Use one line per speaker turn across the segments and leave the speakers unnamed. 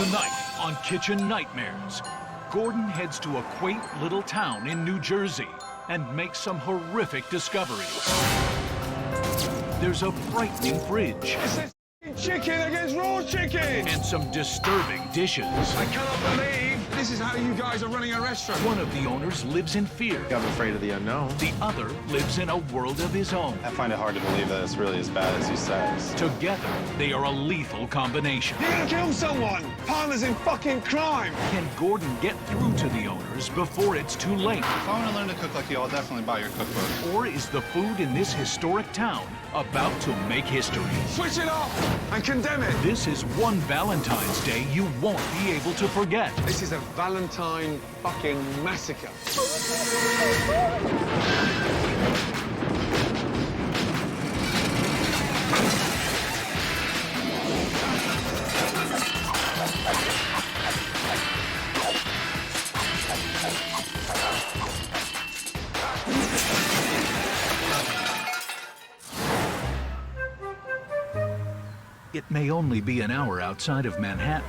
Tonight on Kitchen Nightmares, Gordon heads to a quaint little town in New Jersey and makes some horrific discoveries. There's a frightening fridge.
It says chicken against raw chicken!
And some disturbing dishes.
I cannot believe this is how you guys are running a restaurant.
One of the owners lives in fear.
I'm afraid of the unknown.
The other lives in a world of his own.
I find it hard to believe that it's really as bad as he says.
Together, they are a lethal combination.
You're gonna kill someone! Partners in fucking crime!
Can Gordon get through to the owners before it's too late?
If I want to learn to cook like you, I'll definitely buy your cookbook.
Or is the food in this historic town about to make history?
Switch it off and condemn it!
This is one Valentine's Day you won't be able to forget.
This is a Valentine fucking massacre.
It may only be an hour outside of Manhattan,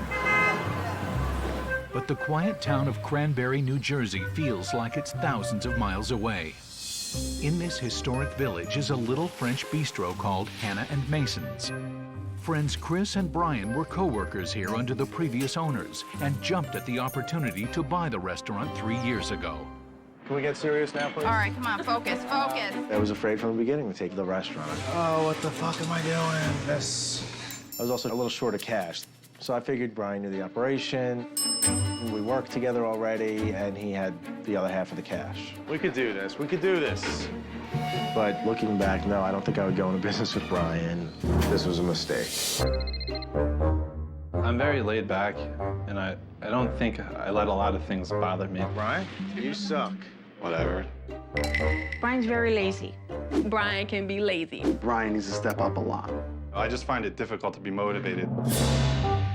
but the quiet town of Cranbury, New Jersey feels like it's thousands of miles away. In this historic village is a little French bistro called Hannah and Mason's. Friends Chris and Brian were co-workers here under the previous owners and jumped at the opportunity to buy the restaurant 3 years ago.
Can we get serious now, please?
All right, come on, focus, focus.
I was afraid from the beginning to take the restaurant. Oh, what the fuck am I doing? This. I was also a little short of cash, so I figured Brian knew the operation. We worked together already, and he had the other half of the cash. We could do this. We could do this. But looking back, no, I don't think I would go into business with Brian. This was a mistake.
I'm very laid back, and I don't think I let a lot of things bother me.
Brian, you suck.
Whatever.
Brian's very lazy. Brian can be lazy.
Brian needs to step up a lot.
I just find it difficult to be motivated.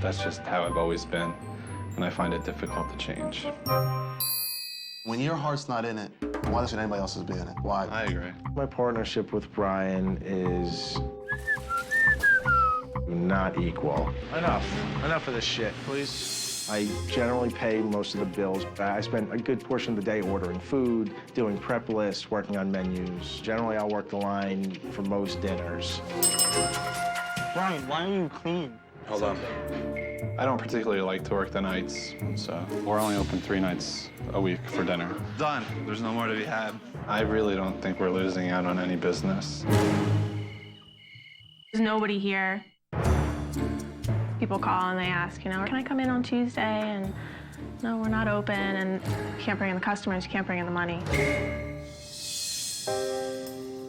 That's just how I've always been, and I find it difficult to change.
When your heart's not in it, why should anybody else's be in it? Why?
I agree.
My partnership with Brian is not equal. Enough of this shit, please. I generally pay most of the bills. I spend a good portion of the day ordering food, doing prep lists, working on menus. Generally, I'll work the line for most dinners.
Brian, why are you clean?
Hold on. I don't particularly like to work the nights, so we're only open 3 nights a week for dinner. Done. There's no more to be had. I really don't think we're losing out on any business.
There's nobody here. People call and they ask, you know, can I come in on Tuesday? And no, we're not open, and you can't bring in the customers, you can't bring in the money.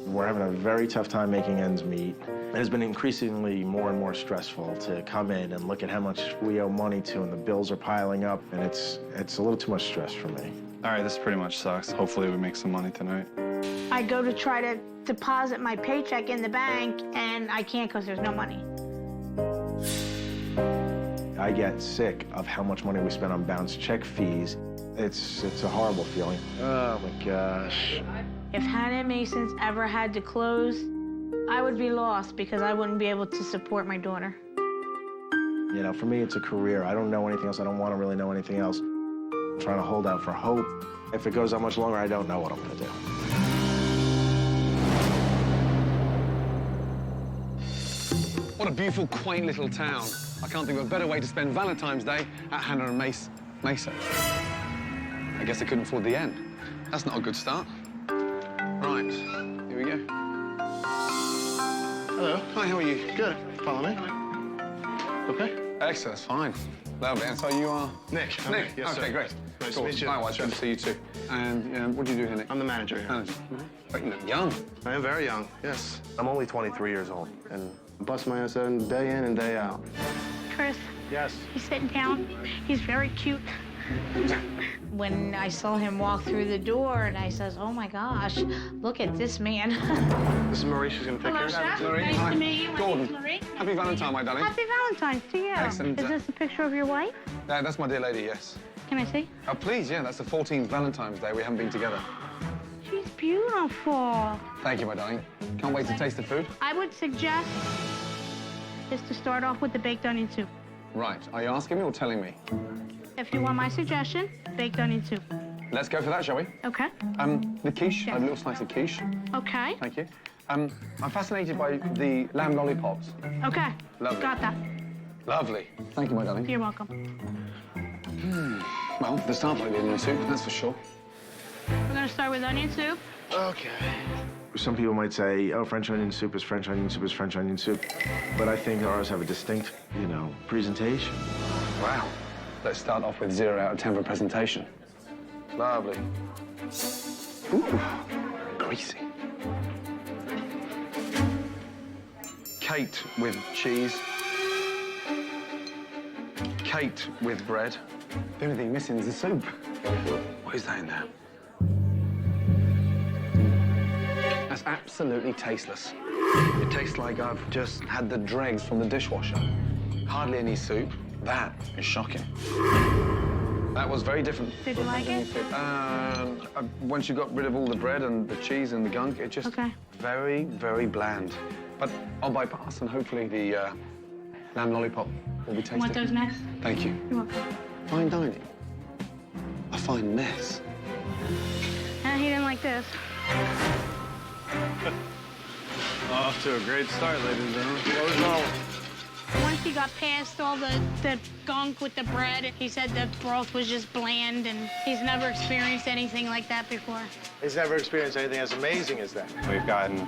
We're having a very tough time making ends meet. It has been increasingly more and more stressful to come in and look at how much we owe money to, and the bills are piling up, and it's a little too much stress for me.
All right, this pretty much sucks. Hopefully we make some money tonight.
I go to try to deposit my paycheck in the bank, and I can't because there's no money.
I get sick of how much money we spend on bounce check fees. It's a horrible feeling. Oh my gosh.
If Hannah Mason's ever had to close, I would be lost because I wouldn't be able to support my daughter.
You know, for me, it's a career. I don't know anything else. I don't want to really know anything else. I'm trying to hold out for hope. If it goes on much longer, I don't know what I'm going to do.
What a beautiful, quaint little town. I can't think of a better way to spend Valentine's Day at Hannah and Mesa. I guess they couldn't afford the end. That's not a good start. Right, here we go.
Hello.
Hi, how are you?
Good. Follow me. Okay.
Excellent, fine. Lovely. And so you are?
Nick. I'm
Nick.
Yes,
okay,
sir.
great.
Nice
Cool.
to meet you.
Likewise, good to see you too. And what do you do here, Nick?
I'm the manager here.
Manager. But you look young.
I am very young, yes. I'm only 23 years old, and I bust my ass in day in and day out.
Chris,
Yes.
he's sitting down. He's very cute. When I saw him walk through the door, and I says, oh my gosh, look at this man.
This is Marie. She's going to take
Hello,
care of
sir.
it.
Marie,
Nice
hi.
to meet you. My
Gordon.
name's Marie.
Happy Valentine, my darling.
Happy Valentine's to you.
Excellent.
Is this a picture of your wife?
That's my dear lady, yes.
Can I see?
Oh, please, yeah, that's the 14th Valentine's Day. We haven't been together.
She's beautiful.
Thank you, my darling. Can't wait to taste the food.
I would suggest is to start off with the baked onion soup.
Right. Are you asking me or telling me?
If you want my suggestion, baked onion soup.
Let's go for that, shall we?
Okay.
The quiche.
Yes.
I have a little slice of quiche.
Okay.
Thank you. I'm fascinated by the lamb lollipops.
Okay.
Lovely.
Got that.
Lovely. Thank you, my darling.
You're welcome.
Well, the start by the onion soup, that's for sure.
We're gonna start with onion soup.
Okay. Some people might say, oh, French onion soup is French onion soup is French onion soup. But I think ours have a distinct, presentation.
Wow. Let's start off with 0 out of 10 for presentation. Lovely. Ooh, greasy. Caked with cheese. Caked with bread. The only thing missing is the soup. What is that in there? That's absolutely tasteless. It tastes like I've just had the dregs from the dishwasher. Hardly any soup. That is shocking. That was very different.
Did you like it?
Once you got rid of all the bread and the cheese and the gunk, it just very, very bland. But I'll bypass, and hopefully the lamb lollipop will be tasty.
Want those next?
Thank you.
You're welcome.
Fine dining. A fine mess.
He didn't like this.
Off to a great start, ladies and gentlemen. What was wrong?
Once he got past all the gunk with the bread, he said the broth was just bland, and he's never experienced anything like that before.
He's never experienced anything as amazing as that.
We've gotten,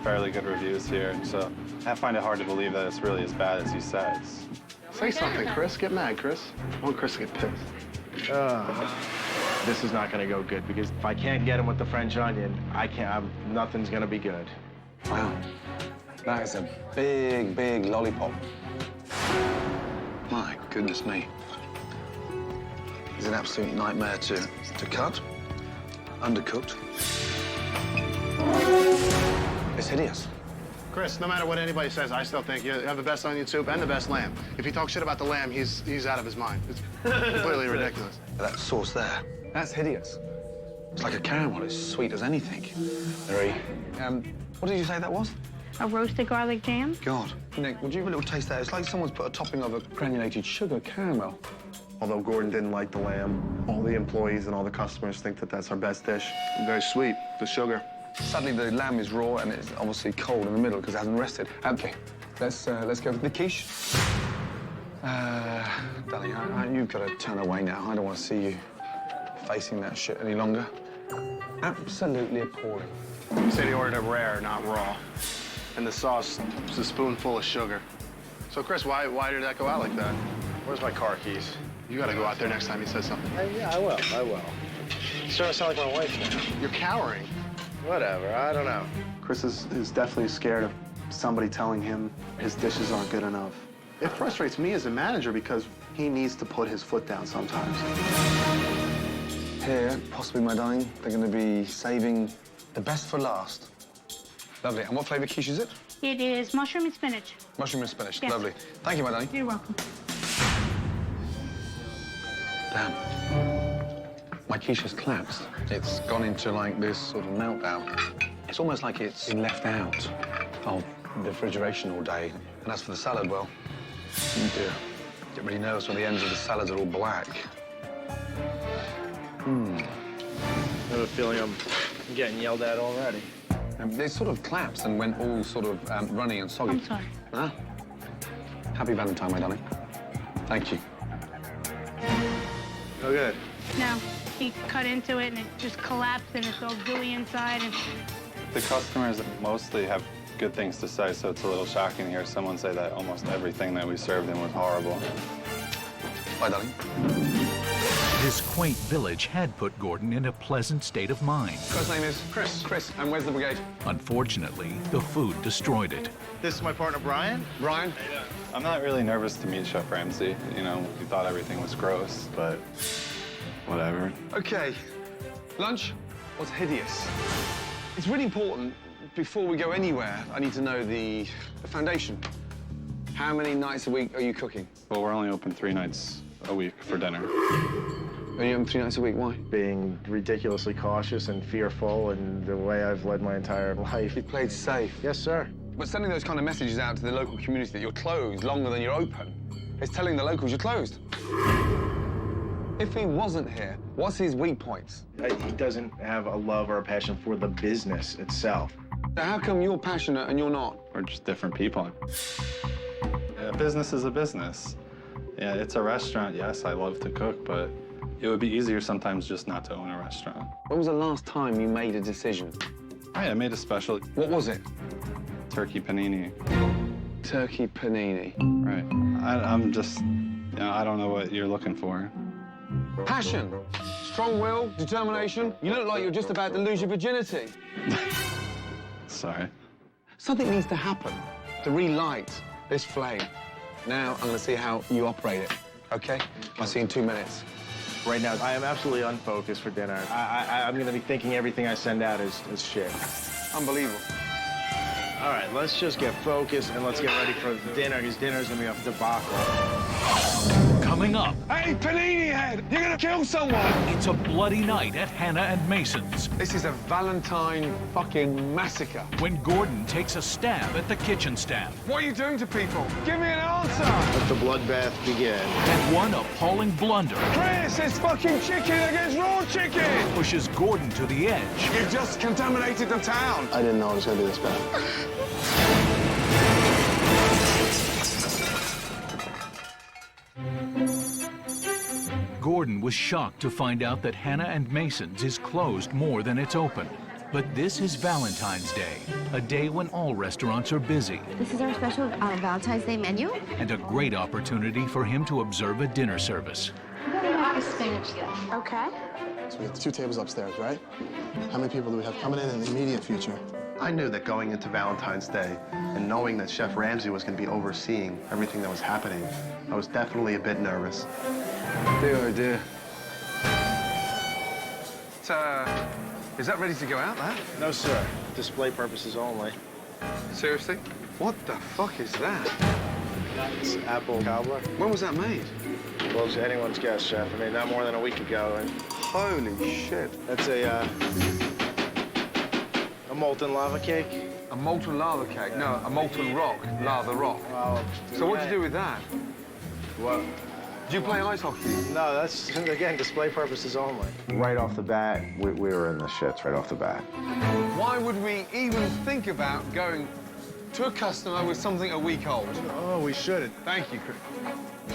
fairly good reviews here, and so I find it hard to believe that it's really as bad as he says.
Say something, Chris. Get mad, Chris. I want Chris to get pissed.
This is not going to go good, because if I can't get him with the French onion, nothing's going to be good.
Wow. That is a big, big lollipop. My goodness me. It's an absolute nightmare to cut. Undercooked. It's hideous.
Chris, no matter what anybody says, I still think you have the best onion soup and the best lamb. If he talks shit about the lamb, he's out of his mind. It's completely ridiculous.
That sauce there, that's hideous. It's like a caramel. It's sweet as anything. Very. What did you say that was?
A roasted garlic jam?
God. Nick, would you have a little taste that? It's like someone's put a topping of a granulated sugar caramel.
Although Gordon didn't like the lamb, all the employees and all the customers think that that's our best dish. Very sweet, the sugar.
Suddenly the lamb is raw and it's obviously cold in the middle because it hasn't rested. Okay, let's go for the quiche. Darling, you've got to turn away now. I don't want to see you facing that shit any longer. Absolutely appalling.
You said he ordered it rare, not raw. And the sauce is a spoonful of sugar. So, Chris, why did that go out like that?
Where's my car keys?
You gotta go out there next time he says something.
Yeah, I will. You're starting to sound like my wife now.
You're cowering.
Whatever, I don't know.
Chris is definitely scared of somebody telling him his dishes aren't good enough. It frustrates me as a manager because he needs to put his foot down sometimes.
Here, possibly, my darling, they're going to be saving the best for last. Lovely. And what flavour quiche is it?
It is mushroom and spinach.
Mushroom and spinach.
Yes.
Lovely. Thank you, my darling.
You're welcome.
Damn. My quiche has collapsed. It's gone into, like, this sort of meltdown. It's almost like it's been left out of the refrigeration all day. And as for the salad, well, oh dear. Get really nervous when the ends of the salads are all black.
I have a feeling I'm getting yelled at already.
They sort of collapsed and went all sort of runny and soggy.
I'm sorry.
Huh? Happy Valentine, my darling. Thank you.
Oh, good.
No, he cut into it and it just collapsed and it's all gooey inside. And
The customers mostly have good things to say, so it's a little shocking to hear someone say that almost everything that we served them was horrible.
Bye, darling.
This quaint village had put Gordon in a pleasant state of mind.
First name is Chris. Chris, and where's the brigade?
Unfortunately, the food destroyed it.
This is my partner, Brian.
Brian?
I'm not really nervous to meet Chef Ramsay. We thought everything was gross, but whatever.
Okay. Lunch was hideous. It's really important, before we go anywhere, I need to know the foundation. How many nights a week are you cooking?
Well, we're only open 3 nights a week for dinner.
Are you open 3 nights a week? Why?
Being ridiculously cautious and fearful, and the way I've led my entire life.
You played safe.
Yes, sir.
But sending those kind of messages out to the local community that you're closed longer than you're open, It's telling the locals you're closed. If he wasn't here, what's his weak points?
He doesn't have a love or a passion for the business itself.
So how come you're passionate and you're not?
We're just different people. Yeah, business is a business. Yeah, it's a restaurant. Yes, I love to cook, but it would be easier sometimes just not to own a restaurant.
When was the last time you made a decision?
I made a special
What was it?
turkey panini.
Turkey panini.
Right. I'm just, you know, I don't know what you're looking for.
Passion, strong will, determination. You look like you're just about to lose your virginity.
Sorry.
Something needs to happen to relight this flame. Now I'm going to see how you operate it, okay? I'll see you in 2 minutes.
Right now, I am absolutely unfocused for dinner. I'm going to be thinking everything I send out is shit.
Unbelievable.
All right, let's just get focused and let's get ready for dinner, because dinner's going to be a debacle.
Coming up,
Hey, panini head! You're going to kill someone!
it's a bloody night at Hannah and Mason's
This is a valentine fucking massacre.
when Gordon takes a stab at the kitchen staff.
What are you doing to people? Give me an answer!
Let the bloodbath begin.
And one appalling blunder
Chris, it's fucking chicken against raw chicken!
pushes Gordon to the edge.
You just contaminated the town!
I didn't know it was gonna be this bad.
Gordon was shocked to find out that Hannah and Mason's is closed more than it's open. But this is Valentine's Day, a day when all restaurants are busy,
This is our special Valentine's Day menu.
and a great opportunity for him to observe a dinner service.
Okay.
So we have 2 tables upstairs, right? How many people do we have coming in the immediate future?
I knew that going into Valentine's Day and knowing that Chef Ramsay was going to be overseeing everything that was happening, I was definitely a bit nervous.
Dear, oh dear. Is that ready to go out, that?
No, sir. Display purposes only.
Seriously? What the fuck is that?
It's apple cobbler.
When was that made?
Well, it's anyone's guess, Chef. I mean, not more than a week ago. And
Holy shit.
that's a molten lava cake.
A molten lava cake? No, a molten rock. Lava rock.
Well,
So what do you do with that?
What?
Do you play ice hockey?
No, that's, again, display purposes only. Right off the bat, we were in the shits right off the bat.
Why would we even think about going to a customer with something a week old?
Oh, we should.
Thank you, Chris.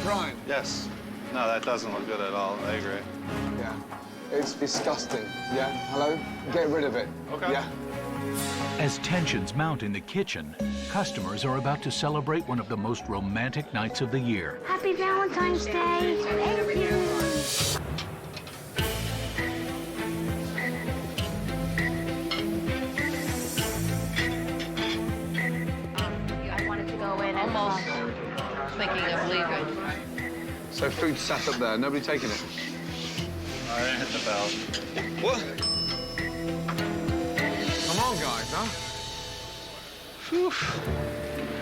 Brian.
Yes. No, that doesn't look good at all. I agree.
Yeah. It's disgusting. Yeah? Hello? Get rid of it.
Okay.
Yeah?
As tensions mount in the kitchen, customers are about to celebrate one of the most romantic nights of the year.
Happy Valentine's Day. Thank you.
I wanted to go in and
Almost thinking of leaving.
So food sat up there, nobody taking it?
All right, hit the bell.
What? Come on, guys, huh?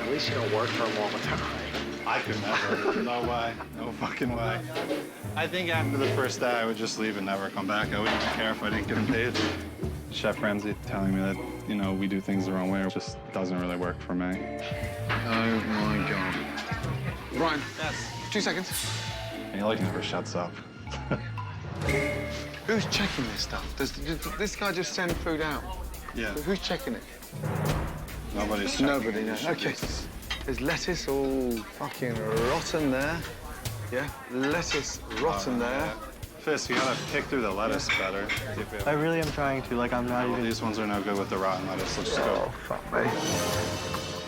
At least you don't work for him all the time.
I could never. No way. No fucking way. I think after the first day, I would just leave and never come back. I wouldn't even care if I didn't get paid. Chef Ramsay telling me that, you know, we do things the wrong way just doesn't really work for me.
Oh, my God. Brian.
Yes.
2 seconds.
And he like never shuts up.
Who's checking this stuff? Does this guy just send food out?
Yeah.
Who's checking it?
Nobody's checking.
Nobody, no. Okay. There's lettuce all fucking rotten there. Yeah? Lettuce rotten there.
Fist, you gotta pick through the lettuce better.
I really am trying to. Like, I'm not
Well,
even...
these ones are no good with the rotten lettuce. Let's just go.
Fuck me.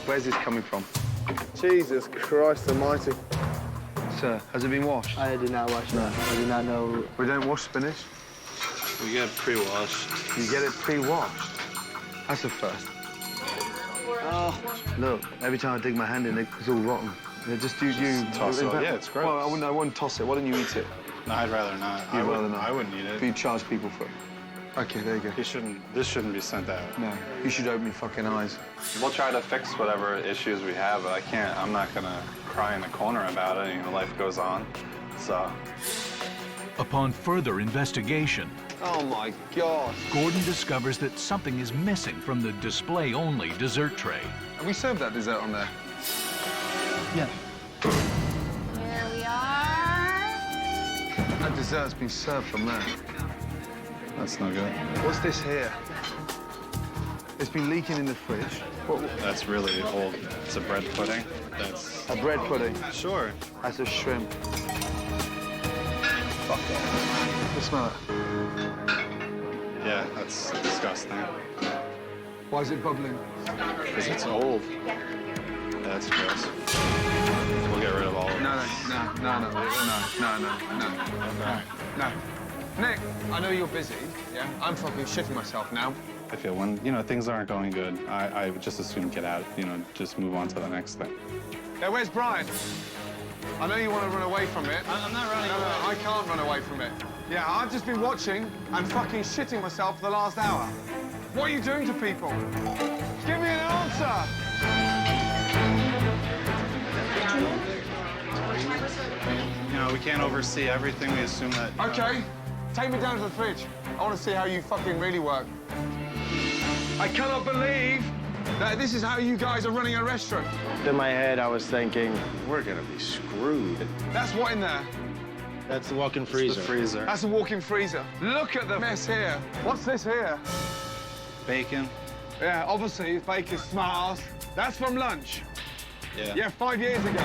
Where's this coming from?
Jesus Christ almighty.
Sir, has it been washed?
I did not wash that. I did not know...
We don't wash spinach.
We get pre-washed.
You get it pre-washed. That's a first. Oh, look, every time I dig my hand in it, it's all rotten. Just you
toss it. Yeah, it's gross.
Well, I wouldn't toss it. Why don't you eat it?
No, I'd rather not.
You'd rather not?
I wouldn't eat
But
it.
you charge people for it. Okay, there you go.
This shouldn't be sent out.
No, you should open your fucking eyes.
We'll try to fix whatever issues we have, but I'm not gonna cry in the corner about it. You know, life goes on. So.
Upon further investigation,
Oh, my God.
Gordon discovers that something is missing from the display-only dessert tray.
Have we served that dessert on there?
Yeah.
That dessert's been served from there.
That's no good.
What's this here? It's been leaking in the fridge.
That's really old. It's a bread pudding. That's...
A bread pudding.
Sure.
That's a shrimp. Fuck off. You smell it?
Yeah, that's disgusting.
Why is it bubbling?
Because it's old. Yeah, that's gross. We'll get rid of all of it.
No. Nick, I know you're busy, yeah? I'm fucking shitting myself now.
I feel when, you know, things aren't going good, I would just as soon get out, you know, just move on to the next thing.
Yeah, where's Brian? I know you want to run away from it.
I'm not running away.
No, I can't run away from it. Yeah, I've just been watching and fucking shitting myself for the last hour. What are you doing to people? Give me an answer!
You know, we can't oversee everything. We assume that...
Okay, take me down to the fridge. I want to see how you fucking really work. I cannot believe that this is how you guys are running a restaurant.
In my head, I was thinking, we're gonna be screwed.
That's what in there?
That's the walk-in freezer.
The freezer.
That's a walk-in freezer. Look at the mess here. What's this here?
Bacon.
Yeah, obviously, it's bacon, smart ass. That's from lunch.
Yeah.
Yeah, 5 years ago.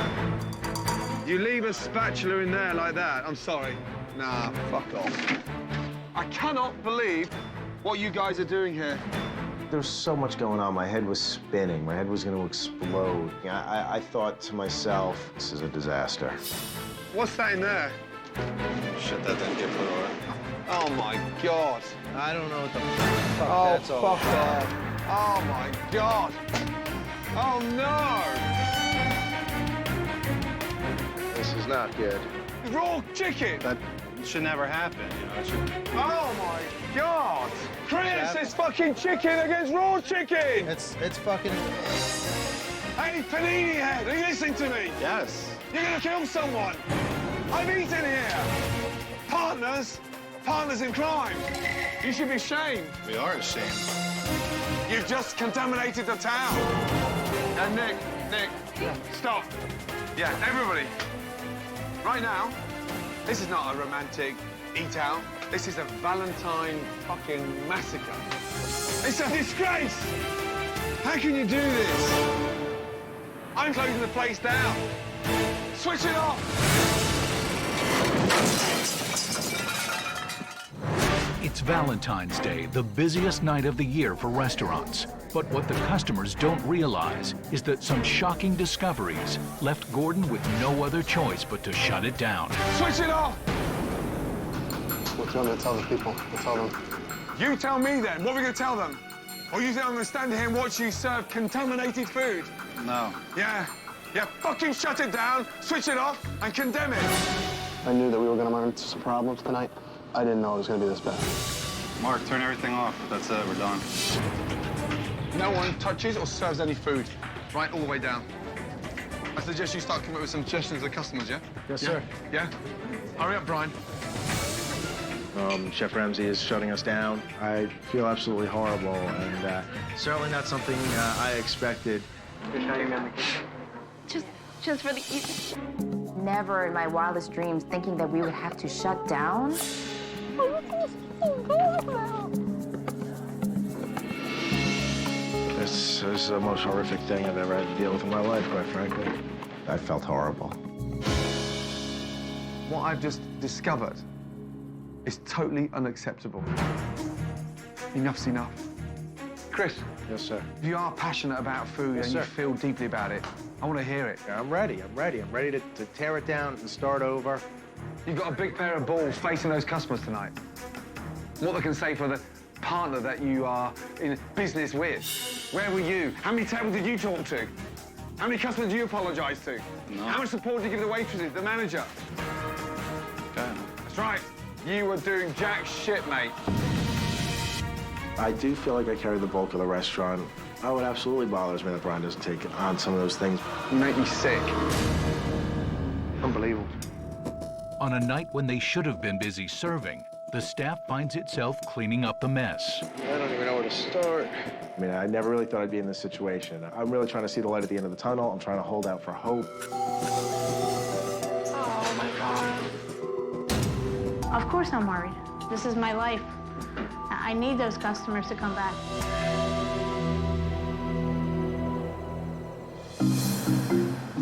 You leave a spatula in there like that, I'm sorry. Nah, fuck off. I cannot believe what you guys are doing here.
There was so much going on. My head was spinning. My head was going to explode. I thought to myself, this is a disaster.
What's that in there?
Shit, that didn't get put away.
Oh, my God.
I don't know what the fuck that's all
fuck off. Oh, my God. Oh, no.
This is not good.
Raw chicken.
That should never happen, you know. It should...
Oh, my God. Chris, it's fucking chicken against raw chicken.
It's fucking...
Hey, Panini Head, are you listening to me?
Yes.
You're gonna kill someone. I've eaten here. Partners in crime. You should be ashamed.
We are ashamed.
You've just contaminated the town. And Nick, stop. Yeah, everybody. Right now, this is not a romantic eat out. This is a Valentine fucking massacre. It's a disgrace. How can you do this? I'm closing the place down. Switch it off.
It's Valentine's Day, the busiest night of the year for restaurants. But what the customers don't realize is that some shocking discoveries left Gordon with no other choice but to shut it down.
Switch it off.
What do you want me to tell the people? I'll tell them.
You tell me then. What are we going to tell them? Or you think I'm going to stand here and watch you serve contaminated food?
No.
Yeah. Yeah, fucking shut it down, switch it off, and condemn it.
I knew that we were going to run into some problems tonight. I didn't know it was going to be this bad.
Mark, turn everything off. That's it, we're done.
No one touches or serves any food. Right, all the way down. I suggest you start coming up with some suggestions to the customers, yeah?
Yes, sir.
Yeah? Hurry up, Brian.
Chef Ramsay is shutting us down. I feel absolutely horrible, and certainly not something I expected.
Just for the eat. Never in my wildest dreams thinking that we would have to shut down.
This is the most horrific thing I've ever had to deal with in my life, quite frankly. I felt horrible.
What I've just discovered is totally unacceptable. Enough's enough. Chris.
Yes, sir.
If you are passionate about food and you feel deeply about it, I want to hear it.
Yeah, I'm ready to tear it down and start over.
You've got a big pair of balls facing those customers tonight. What they can say for the partner that you are in business with. Where were you? How many tables did you talk to? How many customers did you apologize to?
No.
How much support did you give the waitresses, the manager?
Okay.
That's right. You were doing jack shit, mate.
I do feel like I carry the bulk of the restaurant. Oh, it absolutely bothers me that Brian doesn't take on some of those things.
You make me sick. Unbelievable.
On a night when they should have been busy serving, the staff finds itself cleaning up the mess.
I don't even know where to start. I mean, I never really thought I'd be in this situation. I'm really trying to see the light at the end of the tunnel. I'm trying to hold out for hope.
Oh, my God.
Of course I'm worried. This is my life. I need those customers to come back.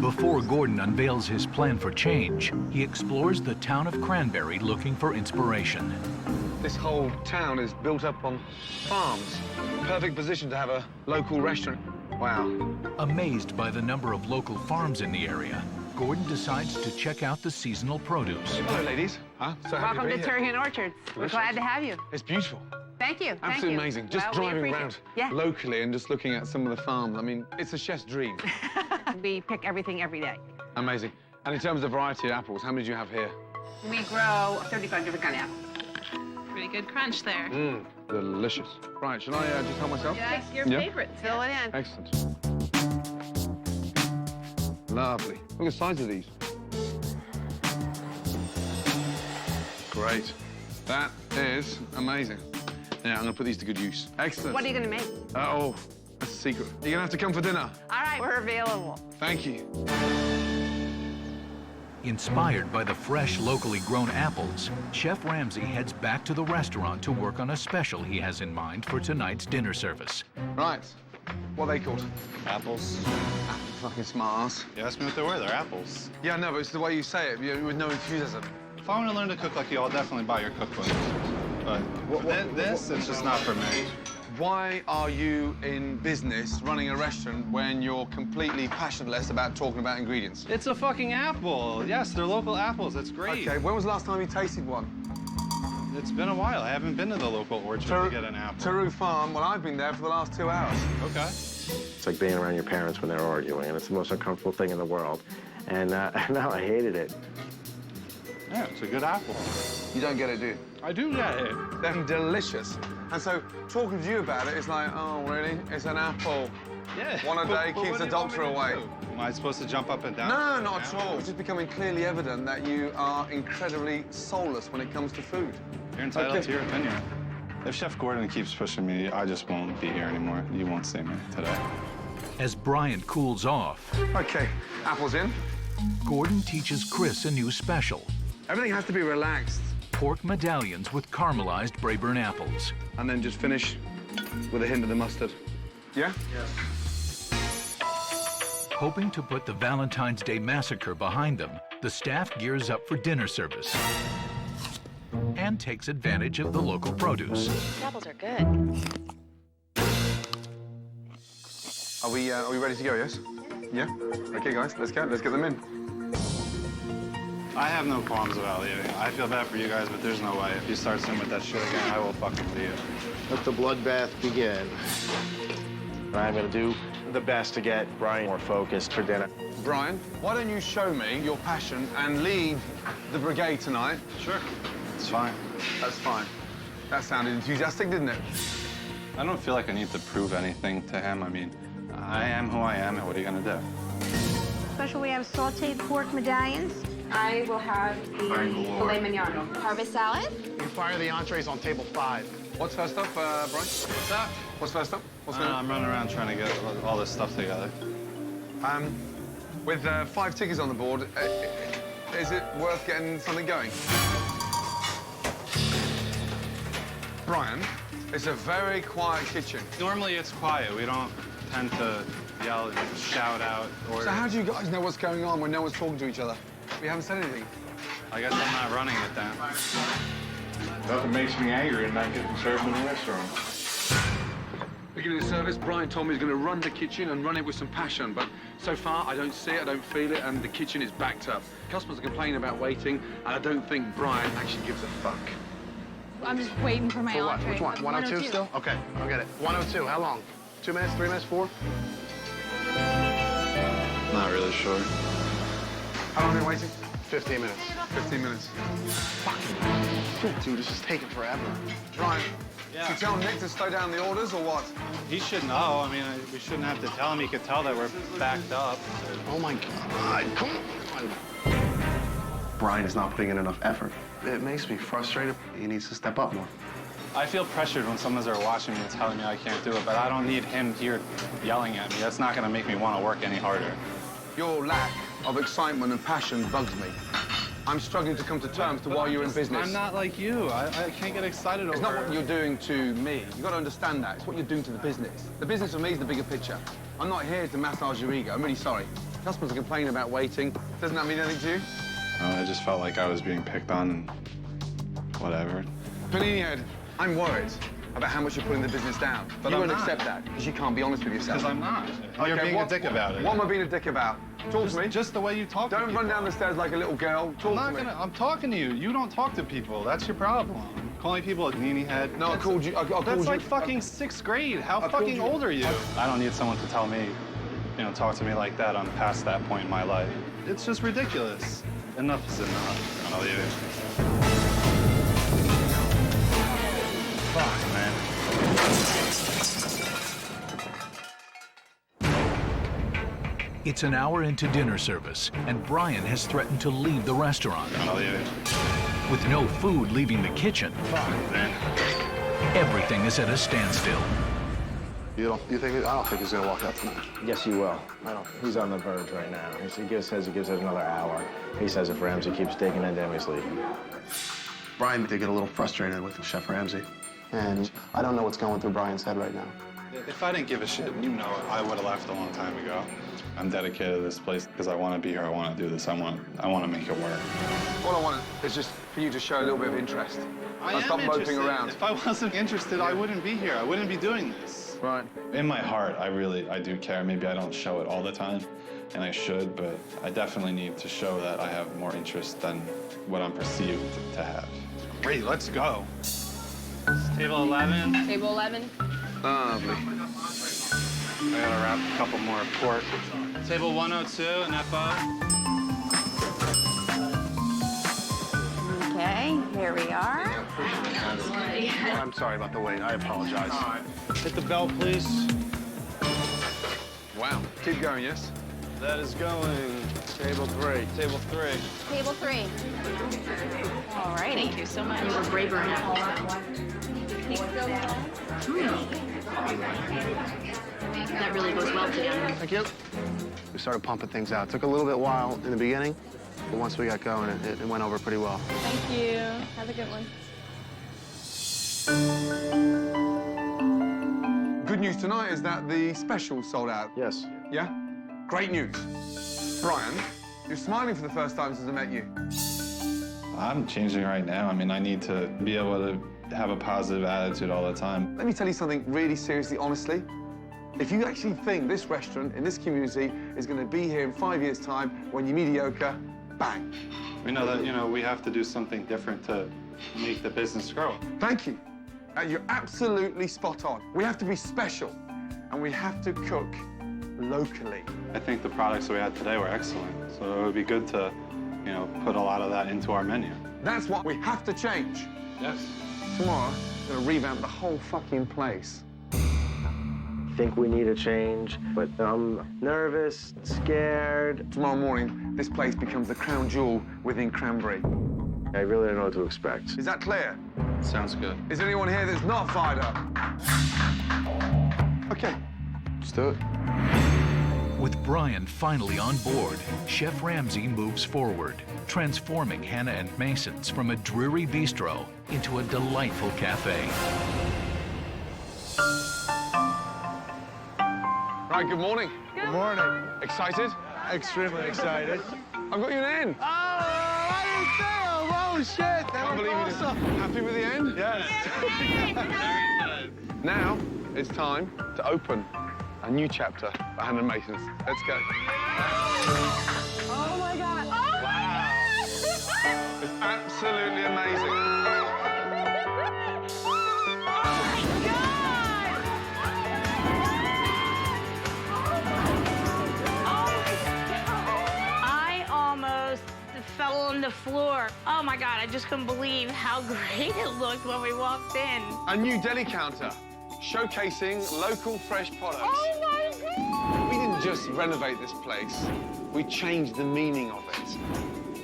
Before Gordon unveils his plan for change, he explores the town of Cranbury looking for inspiration.
This whole town is built up on farms. Perfect position to have a local restaurant. Wow.
Amazed by the number of local farms in the area, Gordon decides to check out the seasonal produce.
Hello, ladies. Huh? So happy
Welcome
be
to
here.
Turkey and Orchards. We're glad to have you.
It's beautiful.
Thank you. Thank
Absolutely
you.
amazing. Just
Well, we
driving
appreciate
around
it. Yeah.
locally and just looking at some of the farms. I mean, it's a chef's dream.
We pick everything every day.
Amazing. And in terms of variety of apples, how many do you have here?
We grow 35 different kind of apples.
Pretty good crunch there.
Mmm, delicious. Right, shall I just help myself?
Yes, your
Yeah.
favorite.
Fill it in.
Excellent. Lovely. Look at the size of these. Great. That is amazing. Now, I'm going to put these to good use. Excellent.
What are you going to make?
Oh, that's a secret. You're going to have to come for dinner.
All right, we're available.
Thank you.
Inspired by the fresh, locally grown apples, Chef Ramsay heads back to the restaurant to work on a special he has in mind for tonight's dinner service.
Right. What are they called?
Apples.
Fucking smart ass.
You asked me what they were. They're apples.
Yeah, no, but it's the way you say it, with no enthusiasm.
If I want to learn to cook like you, I'll definitely buy your cookbook. But this, it's just not for me.
Why are you in business running a restaurant when you're completely passionless about talking about ingredients?
It's a fucking apple. Yes, they're local apples. It's great.
Okay, when was the last time you tasted one?
It's been a while. I haven't been to the local orchard to get an apple.
Taru Farm, well, I've been there for the last 2 hours.
Okay.
It's like being around your parents when they're arguing, and it's the most uncomfortable thing in the world. And now I hated it.
Yeah, it's a good apple.
You don't get it, do you?
I do get it.
They're delicious. And so talking to you about it, it's like, oh, really? It's an apple.
Yeah.
One a day
But
keeps
what
the
do you want
doctor
me to
away.
do? Am I supposed to jump up and down?
No, not at all. It's just becoming clearly evident that you are incredibly soulless when it comes to food.
You're entitled to your opinion. If Chef Gordon keeps pushing me, I just won't be here anymore. You won't see me today.
As Brian cools off,
Okay, apples in.
Gordon teaches Chris a new special:
Everything has to be relaxed.
pork medallions with caramelized Braeburn apples.
And then just finish with a hint of the mustard. Yeah?
Hoping to put the Valentine's Day massacre behind them, the staff gears up for dinner service and takes advantage of the local produce.
These apples are good.
Are we ready to go, yes? Yeah? Okay, guys, let's go. Let's get them in.
I have no qualms about leaving. I feel bad for you guys, but there's no way. If you start sitting with that shit again, I will fucking leave.
Let the bloodbath begin.
I'm going to do the best to get Brian more focused for dinner.
Brian, why don't you show me your passion and lead the brigade tonight?
Sure. It's fine.
That's fine. That sounded enthusiastic, didn't it?
I don't feel like I need to prove anything to him. I mean, I am who I am, and what are you gonna do?
Special, we have sauteed pork medallions.
I will have the filet mignon. Harvest salad?
You fire the entrees on table 5.
What's first up, Brian?
What's up?
What's first up? What's going
I'm running around trying to get all this stuff together.
With 5 tickets on the board, is it worth getting something going? Brian, it's a very quiet kitchen.
Normally it's quiet. We don't tend to yell and shout out orders.
So how do you guys know what's going on when no one's talking to each other? We haven't said anything.
I guess I'm not running it then.
Nothing makes me angry than not getting served in the restaurant.
Beginning of service, Brian told me he's going to run the kitchen and run it with some passion, but so far I don't see it, I don't feel it, and the kitchen is backed up. Customers are complaining about waiting, and I don't think Brian actually gives a fuck.
I'm just waiting for my
For what?
entree.
Which one? 102 still? Okay, I'll get it. 102, how long? 2 minutes, 3 minutes, 4?
Not really sure.
How long have you been waiting?
15 minutes.
15 minutes.
Fucking dude, this is taking forever.
Brian,
Yeah.
should you tell Nick to slow down the orders or what?
He should know. I mean, we shouldn't have to tell him. He could tell that we're backed up.
Oh my God, come on. Brian is not putting in enough effort. It makes me frustrated. He needs to step up more.
I feel pressured when someone's there watching me and telling me I can't do it, but I don't need him here yelling at me. That's not going to make me want to work any harder.
Your lack of excitement and passion bugs me. I'm struggling to come to terms to why you're in business.
I'm not like you. I can't get excited over...
It's not what you're doing to me. You've got to understand that. It's what you're doing to the business. The business for me is the bigger picture. I'm not here to massage your ego. I'm really sorry. Customers are complaining about waiting. Doesn't that mean anything to you?
I just felt like I was being picked on and whatever.
Panini Head, I'm worried about how much you're putting the business down. But you won't accept that because you can't be honest with yourself.
Because I'm not. You're being a dick about it.
What am I being a dick about? Talk to me.
Just the way you talk to people.
Don't run down the stairs like a little girl. Talk to me.
I'm talking to you. You don't talk to people. That's your problem. Calling people a panini head.
No, I called you.
That's like fucking 6th grade. How fucking old are you? I don't need someone to tell me, talk to me like that. I'm past that point in my life. It's just ridiculous. Enough is enough. I'm gonna leave it. Fuck, man.
It's an hour into dinner service, and Brian has threatened to leave the restaurant.
I'll leave it.
With no food leaving the kitchen, everything is at a standstill.
You think? I don't think he's gonna walk out tonight.
Yes, he will. He's on the verge right now. He says he gives it another hour. He says if Ramsay keeps digging into him, he's leaving.
Brian did get a little frustrated with Chef Ramsay, and I don't know what's going through Brian's head right now.
If I didn't give a shit, I would have left a long time ago. I'm dedicated to this place because I want to be here. I want to do this. I want to make it work.
All I want is just for you to show a little bit of interest.
I
stop moping around.
If I wasn't interested, I wouldn't be here. I wouldn't be doing this.
Right.
In my heart, I do care. Maybe I don't show it all the time, and I should, but I definitely need to show that I have more interest than what I'm perceived to have. Great, let's go. Table 11.
Table 11.
Lovely.
I gotta wrap a couple more pork. Table 102, an FO.
Okay, here we are.
I'm sorry about the wait. I apologize.
Hit the bell, please.
Wow. Keep going, yes?
That is going. Table 3. Table 3.
Table 3. All right.
Thank you so much. You were braver than That really goes well together.
Thank you. We started pumping things out. Took a little bit while in the beginning, but once we got going, it went over pretty well.
Thank you. Have a good one.
Good news tonight is that the special sold out.
Yes.
Yeah? Great news. Brian, you're smiling for the first time since I met you.
I'm changing right now. I mean, I need to be able to have a positive attitude all the time.
Let me tell you something really seriously, honestly. If you actually think this restaurant in this community is going to be here in 5 years' time when you're mediocre, bang.
We know that, we have to do something different to make the business grow.
Thank you. You're absolutely spot on. We have to be special, and we have to cook locally.
I think the products that we had today were excellent, so it would be good to, put a lot of that into our menu.
That's what we have to change.
Yes.
Tomorrow, we're going to revamp the whole fucking place.
I think we need a change, but I'm nervous, scared.
Tomorrow morning, this place becomes the crown jewel within Cranbury.
I really don't know what to expect.
Is that clear?
Sounds good.
Is there anyone here that's not fired up? Okay, let's do it.
With Brian finally on board, Chef Ramsay moves forward, transforming Hannah and Mason's from a dreary bistro into a delightful cafe.
Right, good morning.
Good morning.
Excited?
Extremely excited.
I've got you an end.
Oh, I didn't fail. Oh, shit. That
Can't
was
believe
awesome.
you. Happy with the end?
Yes.
Now, it's time to open a new chapter for Hannah and Mason's. Let's go.
Oh my God. Oh
Wow. It's absolutely amazing.
Fell on the floor. Oh my God, I just couldn't believe how great it looked when we walked in.
A new deli counter, showcasing local fresh products.
Oh my God!
We didn't just renovate this place, we changed the meaning of it.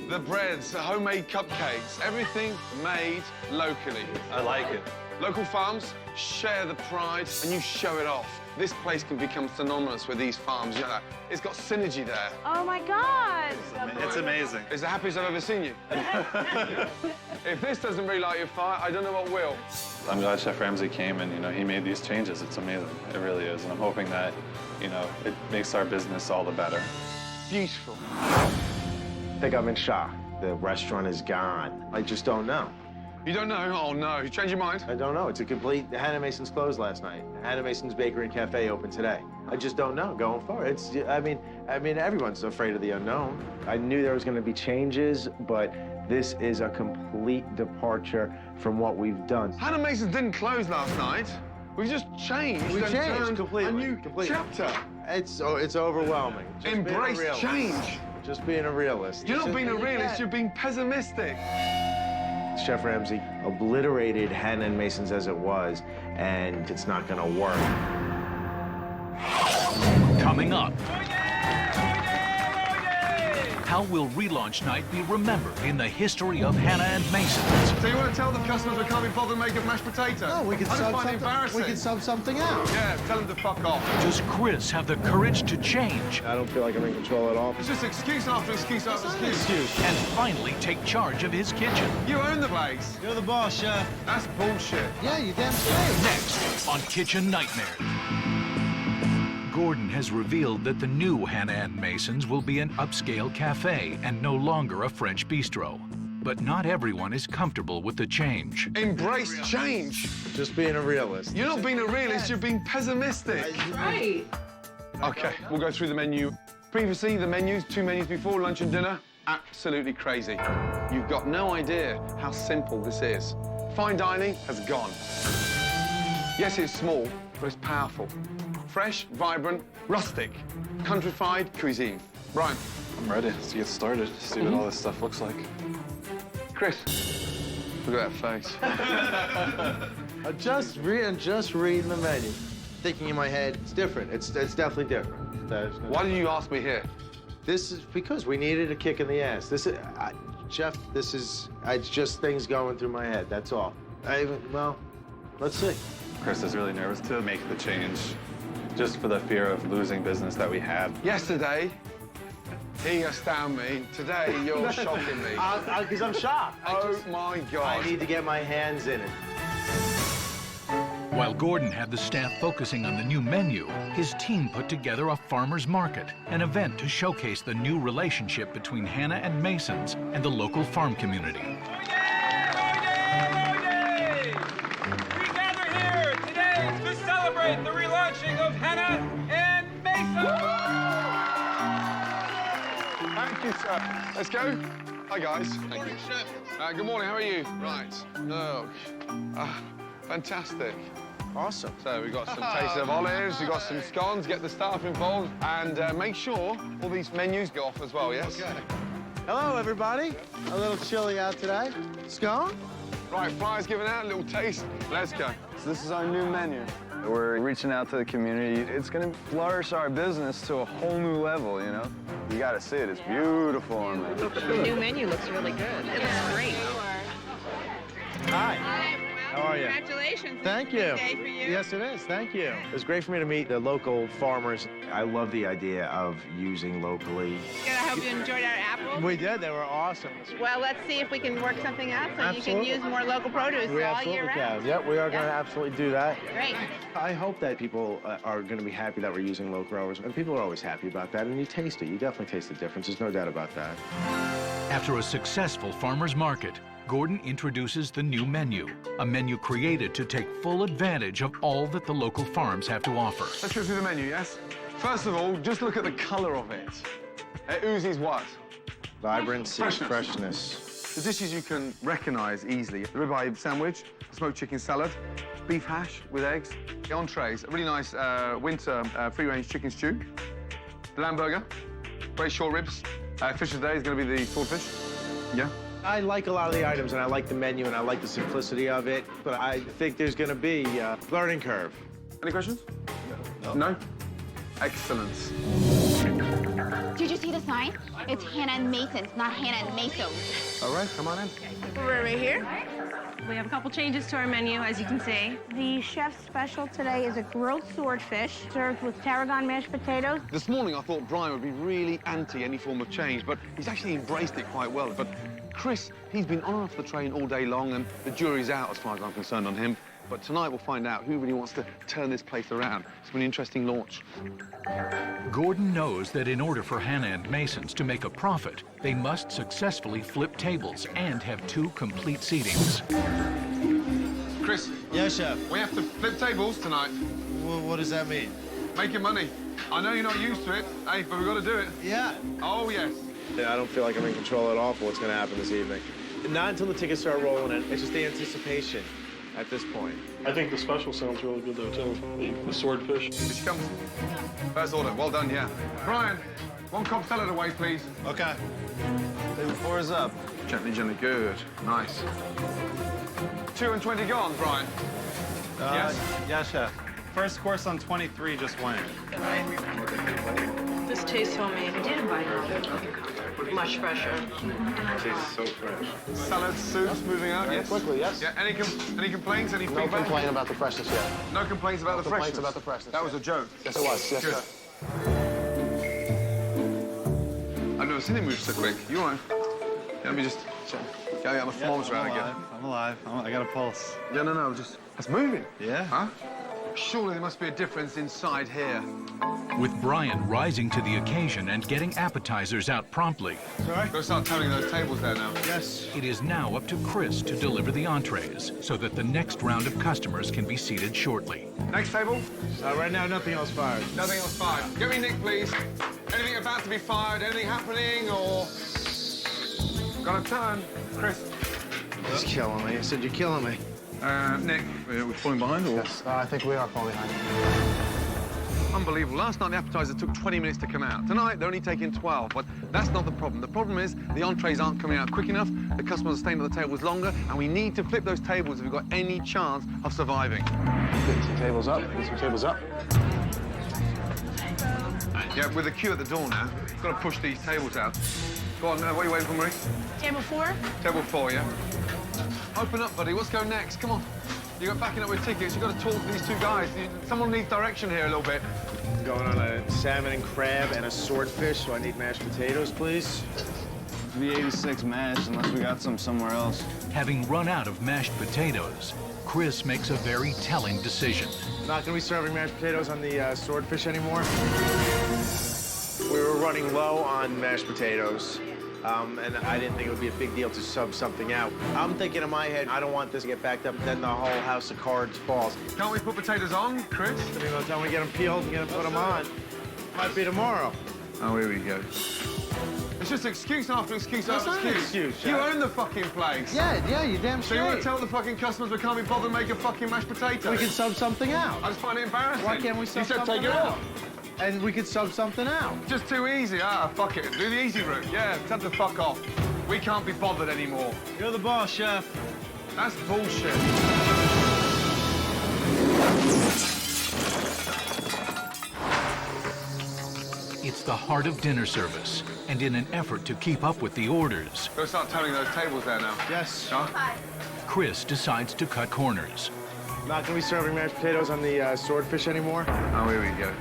The breads, the homemade cupcakes, everything made locally.
I like it.
Local farms share the pride and you show it off. this place can become synonymous with these farms. You know, it's got synergy there.
Oh my God!
It's amazing.
It's the happiest I've ever seen you. If this doesn't really light your fire, I don't know what will.
I'm glad Chef Ramsay came and, you know, he made these changes. It's amazing. It really is. And I'm hoping that, you know, it makes our business all the better.
Beautiful.
I think I'm in shock. The restaurant is gone. I just don't know.
You don't know? Oh, no. You changed your mind?
I don't know. It's a complete... Hannah Mason's closed last night. Hannah Mason's Bakery and Cafe opened today. I just don't know going forward. It's... I mean, everyone's afraid of the unknown. I knew there was going to be changes, but this is a complete departure from what we've done.
Hannah Mason's didn't close last night. We've just changed.
We
and
changed
turned
completely.
A new chapter.
It's overwhelming. Just
Embrace change.
Just being a realist.
You're not being a realist. You're being pessimistic.
Chef Ramsay obliterated Hannah and Mason's as it was, and it's not gonna work.
Coming up, how will relaunch night be remembered in the history of Hannah and Mason's?
So you want to tell the customers we can't be bothered making mashed potato?
No, we could
I just
sub
find it
something.
embarrassing.
We could sub something out.
Yeah, tell them to fuck off.
Does Chris have the courage to change
I don't feel like I'm in control at all.
It's just excuse after excuse after excuse.
and finally take charge of his kitchen?
You own the place.
You're the boss, Chef.
That's bullshit.
Yeah, you damn straight.
Next on Kitchen Nightmares. Gordon has revealed that the new Hannah and Mason's will be an upscale cafe and no longer a French bistro. But not everyone is comfortable with the change.
Embrace change.
Just being a realist.
You're not being a realist, you're being pessimistic.
Right.
Okay, we'll go through the menu. Previously, the menus, 2 menus before, lunch and dinner, absolutely crazy. You've got no idea how simple this is. Fine dining has gone. Yes, it's small, but it's powerful. Fresh, vibrant, rustic, countrified cuisine. Brian.
I'm ready to get started, see what all this stuff looks like.
Chris, look at that face.
I'm just reading the menu. Thinking in my head, it's different. It's definitely different.
Why did you ask me here?
This is because we needed a kick in the ass. This is, Chef, it's just things going through my head, that's all. Well, let's see.
Chris is really nervous to make the change, just for the fear of losing business that we had.
Yesterday, he astounded me. Today, you're shocking me.
Because I'm shocked.
Oh, my God.
I need to get my hands in it.
While Gordon had the staff focusing on the new menu, his team put together a farmer's market, an event to showcase the new relationship between Hannah and Mason's and the local farm community.
We gather here today to celebrate the relaunching of Hannah and Mason.
Thank you, sir. Let's go. Hi, guys. Thank you. Good morning. How are you? Right. Oh, fantastic.
Awesome.
So we've got some taste of olives, we've got some scones, get the staff involved, and make sure all these menus go off as well, yes?
Okay. Hello, everybody. A little chilly out today. Scone?
Right, flyers given out, a little taste. Let's go.
So this is our new menu. We're reaching out to the community. It's gonna flourish our business to a whole new level, you know? You gotta see it, it's beautiful on there.
The new menu looks really good. It looks great.
Hi. How are you?
Congratulations.
Thank you.
It's a big day for you.
Yes, it is. Thank you. It was great for me to meet the local farmers. I love the idea of using locally.
Good. I hope you enjoyed our apples.
We did. They were awesome.
Well, let's see if we can work something out so you can use more local produce
We
all year
absolutely
round.
can. Yep, we are going to absolutely do that.
Great.
I hope that people are going to be happy that we're using local growers. And people are always happy about that. And you taste it. You definitely taste the difference. There's no doubt about that.
After a successful farmer's market, Gordon introduces the new menu, a menu created to take full advantage of all that the local farms have to offer.
Let's go through the menu, yes? First of all, just look at the color of it. It oozes what?
Vibrancy, freshness.
The dishes you can recognize easily. The ribeye sandwich, smoked chicken salad, beef hash with eggs, the entrees, a really nice winter free-range chicken stew, the lamb burger, great short ribs. Fish of the day is going to be the swordfish. Yeah.
I like a lot of the items, and I like the menu, and I like the simplicity of it, but I think there's going to be a learning curve.
Any questions? No. No? Excellent.
Did you see the sign? It's Hannah and Masons, not Hannah and Mesos.
All right, come on in.
We're right here. We have a couple changes to our menu, as you can see. The chef's special today is a grilled swordfish served with tarragon mashed potatoes.
This morning, I thought Brian would be really anti any form of change, but he's actually embraced it quite well. But Chris, he's been on and off the train all day long, and the jury's out as far as I'm concerned on him. But tonight we'll find out who really wants to turn this place around. It's been an interesting launch.
Gordon knows that in order for Hannah and Masons to make a profit, they must successfully flip tables and have 2 complete seatings.
Chris.
Yes, chef.
We have to flip tables tonight.
What does that mean?
Making money. I know you're not used to it, hey, but we've got to do it.
Yeah.
Oh, yes.
I don't feel like I'm in control at all for what's going to happen this evening. Not until the tickets start rolling in. It's just the anticipation at this point.
I think the special sounds really good, though, too. The swordfish.
Here she comes. First order. Well done, yeah. Brian, 1 cob salad away, please.
Okay.
Table 4 is up.
Gently, gently. Good. Nice. 2 and 20 gone, Brian.
Yes. Yes, chef. First course on 23 just went.
This tastes homemade. I did invite much fresher.
Tastes so fresh.
Salads, soups, moving out, yes?
Quickly, yes.
Yeah, any complaints, any
No
feedback?
complaint about the freshness yet.
No complaints about the freshness?
Complaints about the freshness.
That was a joke.
Yes, it was. Yes,
Good.
sir.
I've never seen him move so quick. You all right? Yeah, let me just get the forms around again.
I'm alive. I got a pulse.
Yeah, no, just... That's moving.
Yeah?
Huh? Surely there must be a difference inside here.
With Brian rising to the occasion and getting appetizers out promptly.
Sorry? Go start turning those tables there now.
Yes.
It is now up to Chris to deliver the entrees so that the next round of customers can be seated shortly.
Next table?
Right now, nothing else fired.
Nothing else fired. Get me Nick, please. Anything about to be fired? Anything happening, or... Got a turn. Chris.
He's killing me. I said, you're killing me.
Nick, we're falling behind, or...?
Yes, I think we are falling behind.
Unbelievable. Last night, the appetizer took 20 minutes to come out. Tonight, they're only taking 12, but that's not the problem. The problem is the entrees aren't coming out quick enough, the customers are staying at the tables longer, and we need to flip those tables if we've got any chance of surviving.
Get some tables up. Get some tables up.
Yeah, with the queue at the door now, we've got to push these tables out. Go on, what are you waiting for, Marie?
Table 4?
Table 4, yeah? Open up, buddy. What's going next? Come on. You're backing up with tickets. You've got to talk to these 2 guys. Someone needs direction here a little bit.
I'm going on a salmon and crab and a swordfish, so I need mashed potatoes, please.
V86 mash, unless we got some somewhere else.
Having run out of mashed potatoes, Chris makes a very telling decision.
Not going to be serving mashed potatoes on the swordfish anymore. We were running low on mashed potatoes, and I didn't think it would be a big deal to sub something out. I'm thinking in my head, I don't want this to get backed up, and then the whole house of cards falls.
Can't we put potatoes on, Chris?
I mean, by the time we get them peeled and put them on, might be tomorrow.
Oh, here we go. It's just excuse after excuse after
That's not an
excuse.
excuse,
You
Jack.
own the fucking place.
Yeah, you damn
So you want to tell the fucking customers we can't be bothered making fucking mashed potatoes?
We can sub something out.
I just find it embarrassing.
Why can't we sub
You said
something
take it
out?
off.
And we could sub something out.
Just too easy. Fuck it. Do the easy route. Yeah, tell them to fuck off. We can't be bothered anymore.
You're the boss, chef.
That's bullshit.
It's the heart of dinner service, and in an effort to keep up with the orders,
Go start turning those tables there now.
Yes.
Huh?
Chris decides to cut corners.
Not going to be serving mashed potatoes on the swordfish anymore.
Oh, here we go.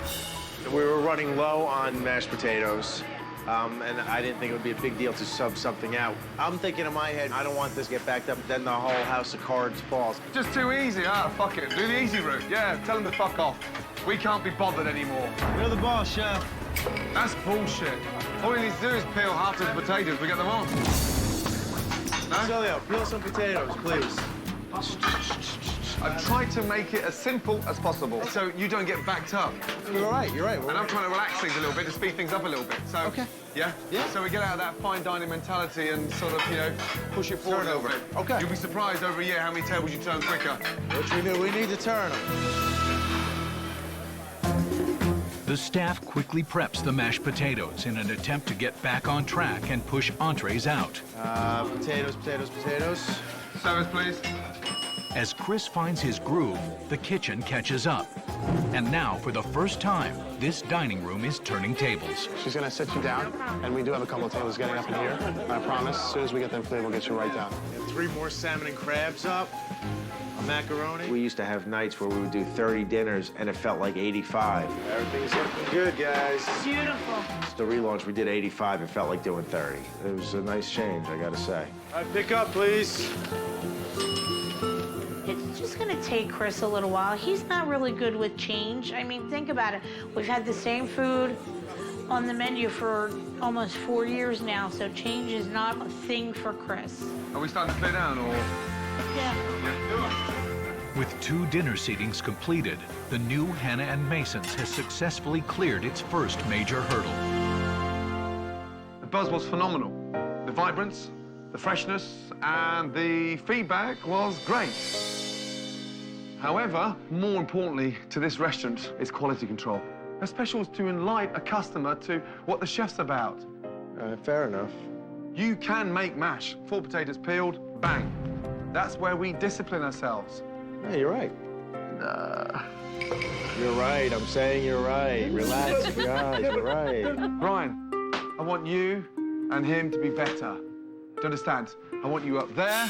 We were running low on mashed potatoes, and I didn't think it would be a big deal to sub something out. I'm thinking in my head, I don't want this to get backed up, then the whole house of cards falls.
Just too easy. Fuck it. Do the easy route. Yeah, tell them to fuck off. We can't be bothered anymore.
You're the boss, chef.
That's bullshit. All we need to do is peel half those potatoes. We get them on. No?
Celio, peel some potatoes, please.
I've tried to make it as simple as possible so you don't get backed up.
You're right.
And I'm trying to relax things a little bit, to speed things up a little bit. So,
okay.
Yeah?
Yeah.
So we get out of that fine dining mentality and sort of, push it forward a little bit.
Okay.
You'll be surprised over a year how many tables you turn quicker.
What you do, we need to turn them.
The staff quickly preps the mashed potatoes in an attempt to get back on track and push entrees out.
Potatoes.
Service, please.
As Chris finds his groove, the kitchen catches up. And now, for the first time, this dining room is turning tables.
She's gonna sit you down, and we do have a couple of tables getting up in here. I promise, as soon as we get them cleared, we'll get you right down.
3 more salmon and crabs up, a macaroni. We used to have nights where we would do 30 dinners, and it felt like 85. Everything's looking good, guys.
Beautiful.
The relaunch, we did 85, it felt like doing 30. It was a nice change, I gotta say.
Pick up, please.
It's just gonna take Chris a little while. He's not really good with change. I mean, think about it. We've had the same food on the menu for almost 4 years now, so change is not a thing for Chris.
Are we starting to clear down, or?
Yeah.
With 2 dinner seatings completed, the new Hannah and Mason's has successfully cleared its first major hurdle.
The buzz was phenomenal. The vibrance, the freshness, and the feedback was great. However, more importantly to this restaurant is quality control. A special is to enlighten a customer to what the chef's about.
Fair enough.
You can make mash, 4 potatoes peeled, bang. That's where we discipline ourselves.
Yeah, you're right. You're right, I'm saying you're right. Relax, guys, you're right.
Brian, I want you and him to be better. Do you understand? I want you up there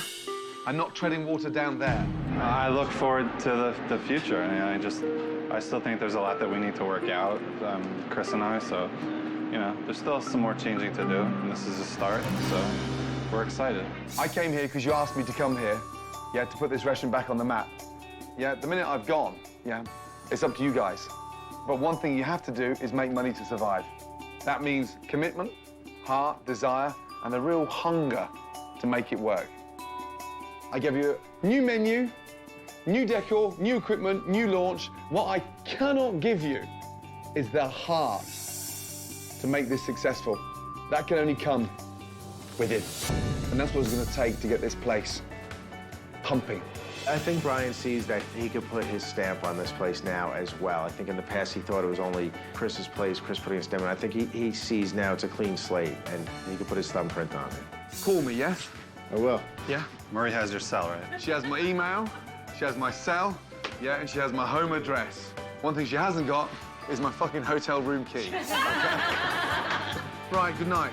and not treading water down there.
I look forward to the future. I still think there's a lot that we need to work out, Chris and I, so, you know, there's still some more changing to do, and this is a start, so we're excited.
I came here because you asked me to come here, yeah, to put this restaurant back on the map. Yeah, the minute I've gone, yeah, it's up to you guys. But one thing you have to do is make money to survive. That means commitment, heart, desire, and a real hunger to make it work. I gave you a new menu, new decor, new equipment, new launch. What I cannot give you is the heart to make this successful. That can only come within. And that's what it's going to take to get this place pumping.
I think Brian sees that he could put his stamp on this place now as well. I think in the past he thought it was only Chris's place, Chris putting his stamp on. I think he sees now it's a clean slate and he could put his thumbprint on it.
Call me, yes?
I will.
Yeah?
Murray has your cell, right?
She has my email, she has my cell, yeah, and she has my home address. One thing she hasn't got is my fucking hotel room key. Right, good night.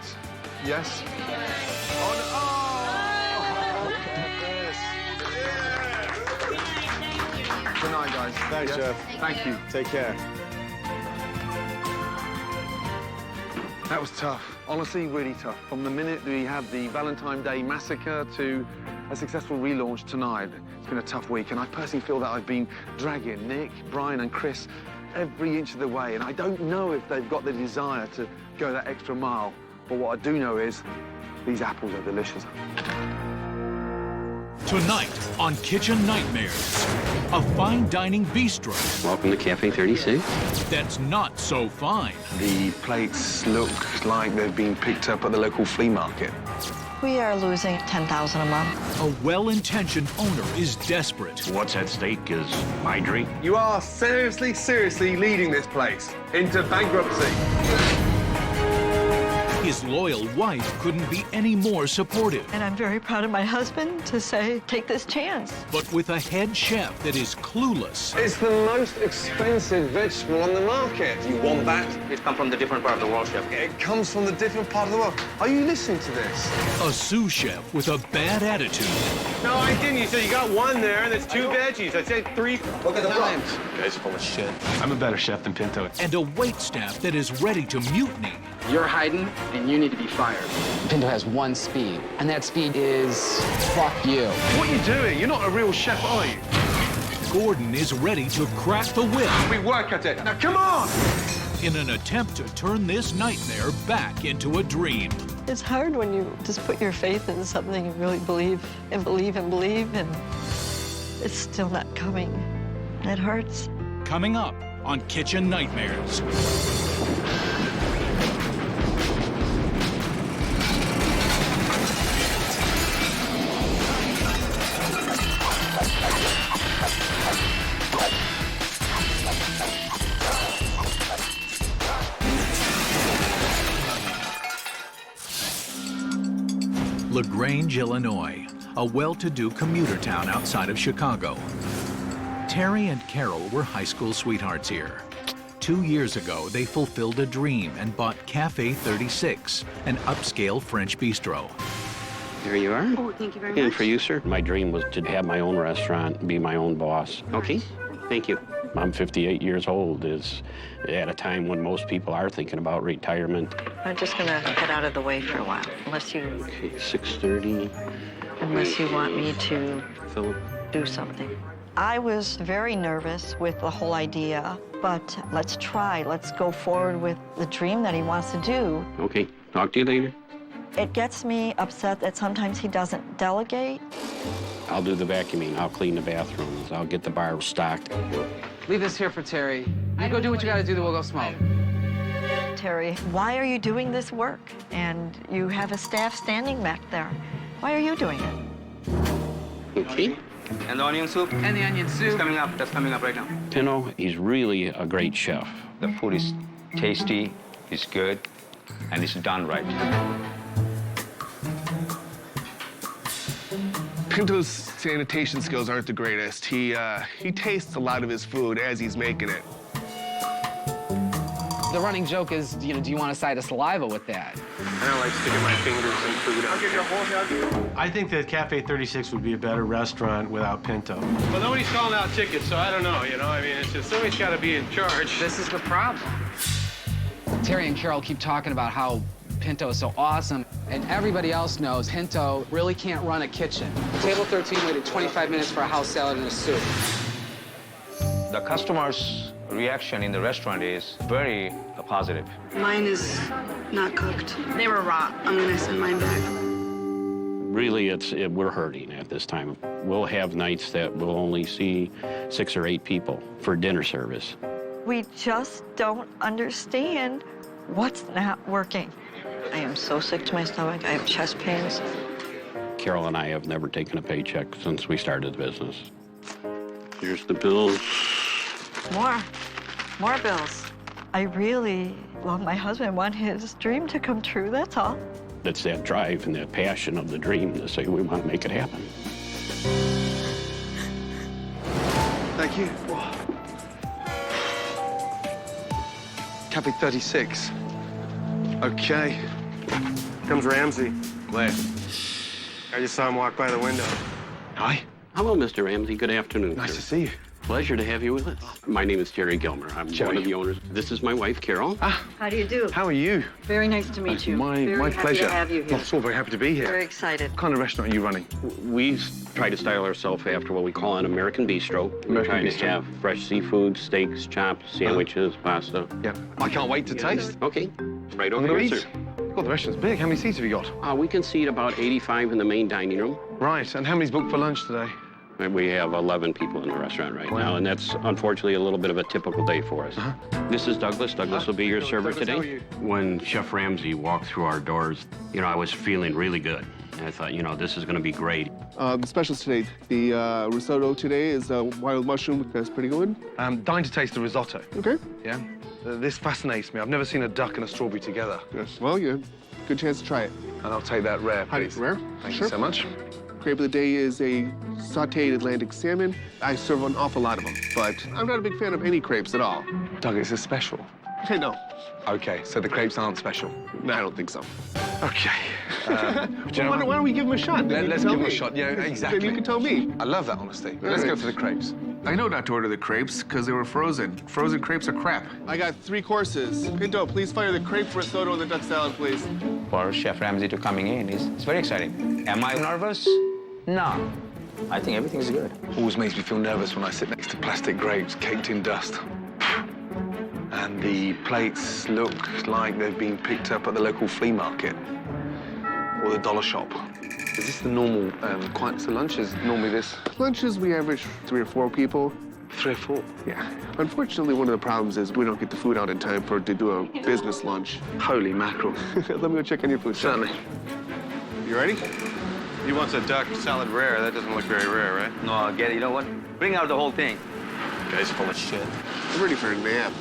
Yes? Good night, guys.
Thanks, Jeff.
Thank you.
Take care.
That was tough. Honestly, really tough. From the minute we had the Valentine Day massacre to a successful relaunch tonight, it's been a tough week. And I personally feel that I've been dragging Nick, Brian, and Chris every inch of the way. And I don't know if they've got the desire to go that extra mile. But what I do know is these apples are delicious.
Tonight on Kitchen Nightmares, a fine dining bistro.
Welcome to Cafe 36.
That's not so fine.
The plates look like they've been picked up at the local flea market.
We are losing $10,000 a month.
A well-intentioned owner is desperate.
What's at stake is my drink.
You are seriously, seriously leading this place into bankruptcy.
His loyal wife couldn't be any more supportive.
And I'm very proud of my husband to say, take this chance.
But with a head chef that is clueless.
It's the most expensive vegetable on the market. You want that?
It comes from the different part of the world, chef.
It comes from the different part of the world. Are you listening to this?
A sous chef with a bad attitude.
No, I didn't. You said you got 1 there, and it's 2 veggies. I said 3.
Look at the front.
You guys are full of shit. I'm a better chef than Pinto.
And a waitstaff that is ready to mutiny.
You're hiding, and you need to be fired. Pinto has 1 speed, and that speed is fuck you.
What are you doing? You're not a real chef, are you?
Gordon is ready to crack the whip.
We work at it. Now, come on!
In an attempt to turn this nightmare back into a dream.
It's hard when you just put your faith in something and really believe and believe and believe, and it's still not coming. That hurts.
Coming up on Kitchen Nightmares. LaGrange, Illinois, a well-to-do commuter town outside of Chicago. Terry and Carol were high school sweethearts here. 2 years ago, they fulfilled a dream and bought Cafe 36, an upscale French bistro.
There you are.
Oh, thank you very much.
And for you, sir? My dream was to have my own restaurant and be my own boss. Okay, thank you. I'm 58 years old, is at a time when most people are thinking about retirement.
I'm just gonna head out of the way for a while, unless you...
Okay, 6:30.
Unless you want me to
Philip.
do something. I was very nervous with the whole idea, but let's try. Let's go forward with the dream that he wants to do.
Okay, talk to you later.
It gets me upset that sometimes he doesn't delegate.
I'll do the vacuuming, I'll clean the bathrooms, I'll get the bar stocked.
Leave this here for Terry. You go do what you gotta do, then we'll go smoke.
Terry, why are you doing this work? And you have a staff standing back there. Why are you doing it?
Okay.
And the onion soup? And the onion soup. It's coming up. That's coming up right now.
Pinto, he's really a great chef.
The food is tasty, it's good, and it's done right.
Pinto's sanitation skills aren't the greatest. He tastes a lot of his food as he's making it.
The running joke is, do you want a side of saliva with that?
I don't like sticking my fingers in food.
I'll give you a whole hug. I think that Cafe 36 would be a better restaurant without Pinto.
Well, nobody's calling out tickets, so I don't know, I mean, it's just somebody's got to be in charge.
This is the problem. Terry and Carol keep talking about how Pinto is so awesome, and everybody else knows Pinto really can't run a kitchen. Table 13 waited 25 minutes for a house salad and a soup.
The customers' reaction in the restaurant is very positive.
Mine is not cooked. They were raw. I'm gonna send mine back.
Really, we're hurting at this time. We'll have nights that we'll only see 6 or 8 people for dinner service.
We just don't understand what's not working. I am so sick to my stomach. I have chest pains.
Carol and I have never taken a paycheck since we started the business. Here's the bills.
More bills. I really love my husband and want his dream to come true, that's all.
That's that drive and that passion of the dream to say we want to make it happen.
Thank you. Cafe 36. Okay.
Comes Ramsay.
Where?
I just saw him walk by the window.
Hi.
Hello, Mr. Ramsay. Good afternoon.
Nice to see you.
Pleasure to have you with us. My name is Jerry Gilmer. I'm one of the owners. This is my wife, Carol.
How do you do?
How are you?
Very nice to meet you.
My
very
pleasure.
Happy to have you here.
I'm so very happy to be here.
Very excited.
What kind of restaurant are you running?
We try to style ourselves after what we call an American bistro. We're trying to have fresh seafood, steaks, chops, sandwiches, pasta.
Yeah. I can't wait to taste.
Okay. Right
I'm
over
gonna
here,
eat.
sir.
God, the restaurant's big. How many seats have you got?
We can seat about 85 in the main dining room.
Right. And how many's booked for lunch today?
We have 11 people in the restaurant right now, and that's unfortunately a little bit of a typical day for us. This is Douglas. Douglas will be your server today. When Chef Ramsay walked through our doors, I was feeling really good. And I thought, this is going to be great.
The specials today, the risotto today is wild mushroom. That's pretty good.
I'm dying to taste the risotto.
Okay.
Yeah. This fascinates me. I've never seen a duck and a strawberry together.
Yes. Well, yeah, good chance to try it.
And I'll take that rare, please.
Rare?
Thank
Sure.
you so much.
Crepe of the day is a sauteed Atlantic salmon. I serve an awful lot of them, but I'm not a big fan of any crepes at all.
Doug, it's a special.
Hey, no.
Okay, so the crepes aren't special.
No, I don't think so.
Okay.
Why don't we give them a shot?
Let's give them a shot. Yeah, exactly.
Then you can tell me.
I love that honesty. Let's go for the crepes.
I know not to order the crepes because they were frozen. Frozen crepes are crap.
I got 3 courses. Pinto, please fire the crepe risotto and the duck salad, please.
For Chef Ramsay to coming in, it's very exciting. Am I nervous? No. I think everything's good.
Always makes me feel nervous when I sit next to plastic grapes caked in dust. And the plates look like they've been picked up at the local flea market or the dollar shop. Is this the normal so lunch is normally this?
Lunches, we average 3 or 4 people.
3 or 4?
Yeah. Unfortunately, one of the problems is we don't get the food out in time to do a business lunch.
Holy mackerel.
Let me go check on your food.
Certainly.
You ready? He wants a duck salad rare. That doesn't look very rare, right?
No, I'll get it. You know what? Bring out the whole thing.
Guy's full of shit.
I'm ready for a nap.